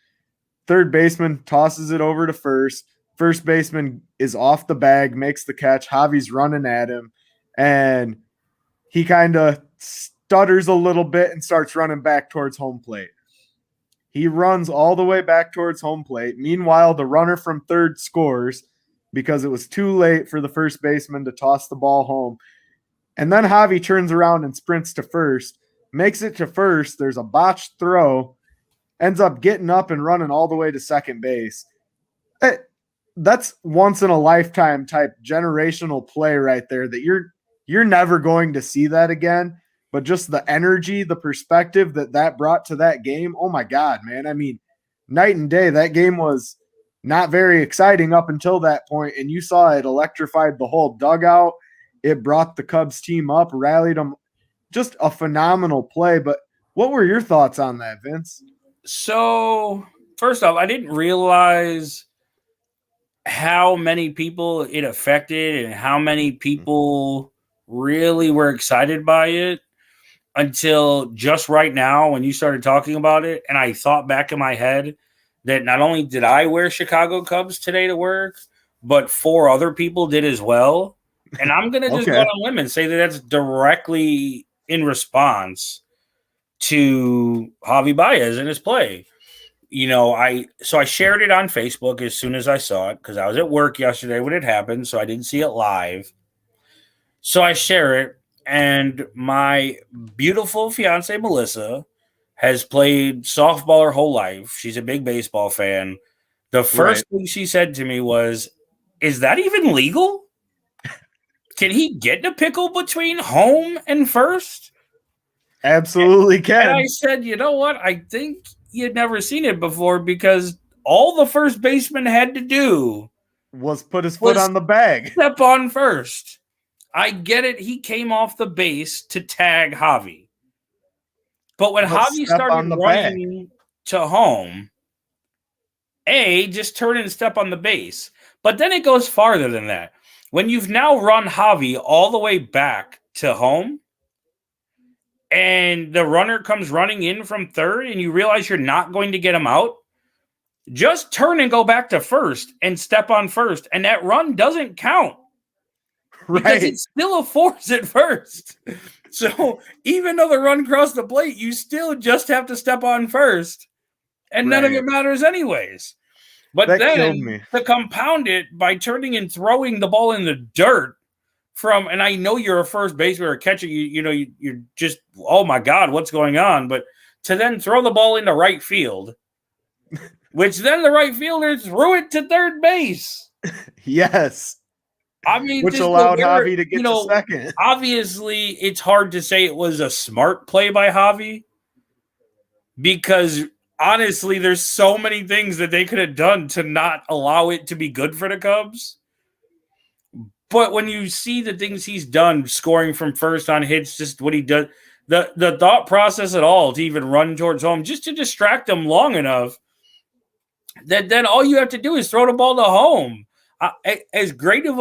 Third baseman tosses it over to first. First baseman is off the bag, makes the catch. Javi's running at him. And he kind of stutters a little bit and starts running back towards home plate. He runs all the way back towards home plate. Meanwhile, the runner from third scores because it was too late for the first baseman to toss the ball home. And then Javi turns around and sprints to first, makes it to first. There's a botched throw, ends up getting up and running all the way to second base. That's once in a lifetime type generational play right there that you're never going to see that again. But just the energy, the perspective that brought to that game, oh my God, man. I mean, night and day. That game was not very exciting up until that point, and you saw it electrified the whole dugout. It brought the Cubs team up, rallied them. Just a phenomenal play. But what were your thoughts on that, Vince? So, first off, I didn't realize how many people it affected and how many people really were excited by it until just right now when you started talking about it. And I thought back in my head that not only did I wear Chicago Cubs today to work, but 4 other people did as well. And I'm going to just go on a limb and say that that's directly in response to Javi Baez and his play. You know, I shared it on Facebook as soon as I saw it because I was at work yesterday when it happened, so I didn't see it live. So I share it, and my beautiful fiance Melissa has played softball her whole life. She's a big baseball fan. The first thing she said to me was, "Is that even legal? Can he get in a pickle between home and first?" Absolutely can. And I said, you know what? I think you'd never seen it before because all the first baseman had to do was put his foot on the bag. Step on first. I get it. He came off the base to tag Javi. But when Javi started running to home, just turn and step on the base. But then it goes farther than that. When you've now run Javi all the way back to home, and the runner comes running in from third, and you realize you're not going to get him out, just turn and go back to first and step on first, and that run doesn't count. Because it's still a force at first. So even though the run crossed the plate, you still just have to step on first, and none of it matters anyways. But that then to compound it by turning and throwing the ball in the dirt and I know you're a first baseman or a catcher, you're just, oh my God, what's going on? But to then throw the ball into right field, which then the right fielder threw it to third base. Yes. I mean, which allowed Javi to get to second. Obviously, it's hard to say it was a smart play by Javi because honestly, there's so many things that they could have done to not allow it to be good for the Cubs. But when you see the things he's done, scoring from first on hits, just what he does, the thought process at all to even run towards home, just to distract them long enough that then all you have to do is throw the ball to home. As great as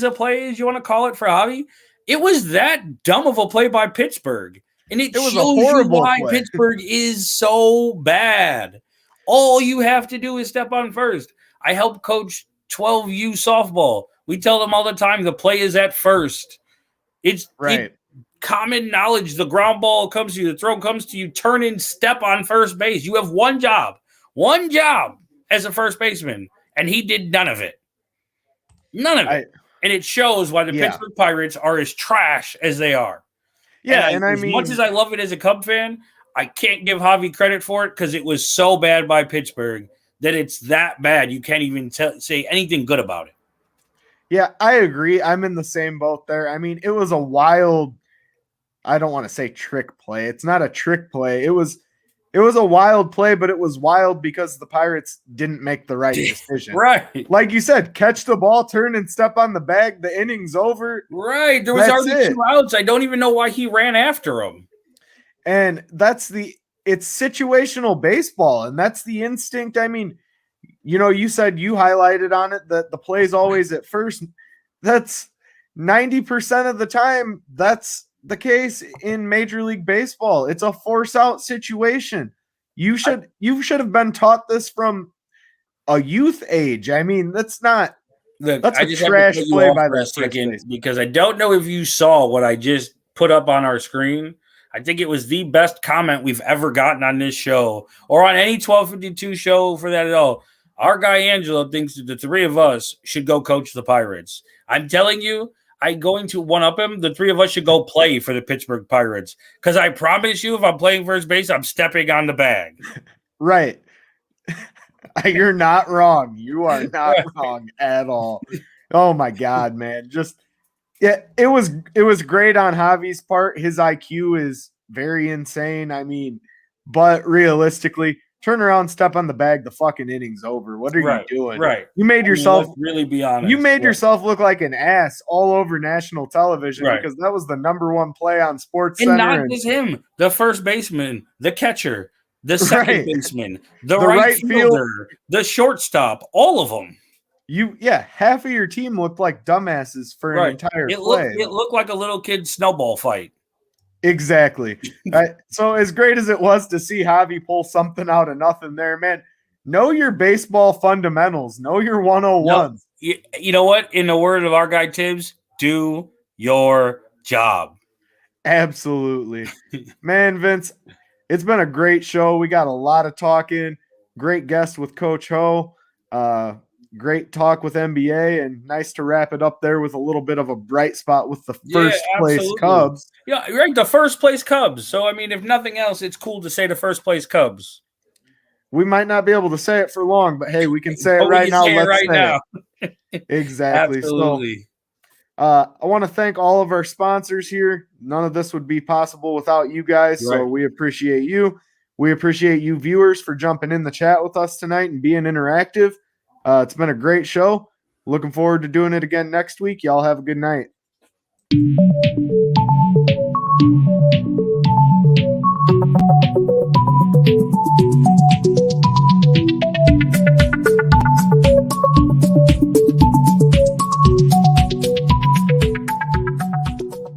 a play as you want to call it for Javi, it was that dumb of a play by Pittsburgh. And it shows you why Pittsburgh is so bad. All you have to do is step on first. I help coach 12U softball. We tell them all the time the play is at first. It's common knowledge. The ground ball comes to you, the throw comes to you, turn and step on first base. You have one job as a first baseman. And he did none of it. None of it. And it shows why the Pittsburgh Pirates are as trash as they are. Yeah, and as much as I love it as a Cub fan, I can't give Javi credit for it because it was so bad by Pittsburgh that it's that bad you can't even say anything good about it. Yeah, I agree. I'm in the same boat there. I mean, it was a wild, I don't want to say trick play. It's not a trick play. It was a wild play, but it was wild because the Pirates didn't make the right decision. Right. Like you said, catch the ball, turn and step on the bag. The inning's over. Right. There was already 2 outs. I don't even know why he ran after him. And it's situational baseball, and that's the instinct. I mean, you said you highlighted on it that the play's always at first. That's 90% of the time. That's the case in Major League Baseball. It's a force out situation. You should have been taught this from a youth age. I mean, that's a trash play by that second because I don't know if you saw what I just put up on our screen. I think it was the best comment we've ever gotten on this show or on any 1252 show for that at all. Our guy Angelo thinks that the three of us should go coach the Pirates. I'm telling you, I'm going to one-up him. The three of us should go play for the Pittsburgh Pirates. Because I promise you, if I'm playing first base, I'm stepping on the bag. Right. You're not wrong. You are not wrong at all. Oh my God, man. It was great on Javi's part. His IQ is very insane. I mean, but realistically, turn around, step on the bag, the fucking inning's over. What are you doing? Right. You made yourself let's really be honest. You made yourself look like an ass all over national television because that was the number one play on Sports Center. And not just him, the first baseman, the catcher, the second baseman, the right fielder, the shortstop, all of them. Half of your team looked like dumbasses for an entire play. It looked like a little kid's snowball fight. Exactly. So as great as it was to see Javi pull something out of nothing there, man, know your baseball fundamentals. Know your 101s. No, you know what? In the word of our guy Tibbs, do your job. Absolutely. Man, Vince, it's been a great show. We got a lot of talking. Great guest with Coach Ho. Great talk with NBA, and nice to wrap it up there with a little bit of a bright spot with the first place Cubs. Yeah, right. The first place Cubs. So, I mean, if nothing else, it's cool to say the first place Cubs. We might not be able to say it for long, but hey, we can say it right now. Let's say it. Exactly. Absolutely. So, I want to thank all of our sponsors here. None of this would be possible without you guys. So we appreciate you. We appreciate you viewers for jumping in the chat with us tonight and being interactive. It's been a great show. Looking forward to doing it again next week. Y'all have a good night.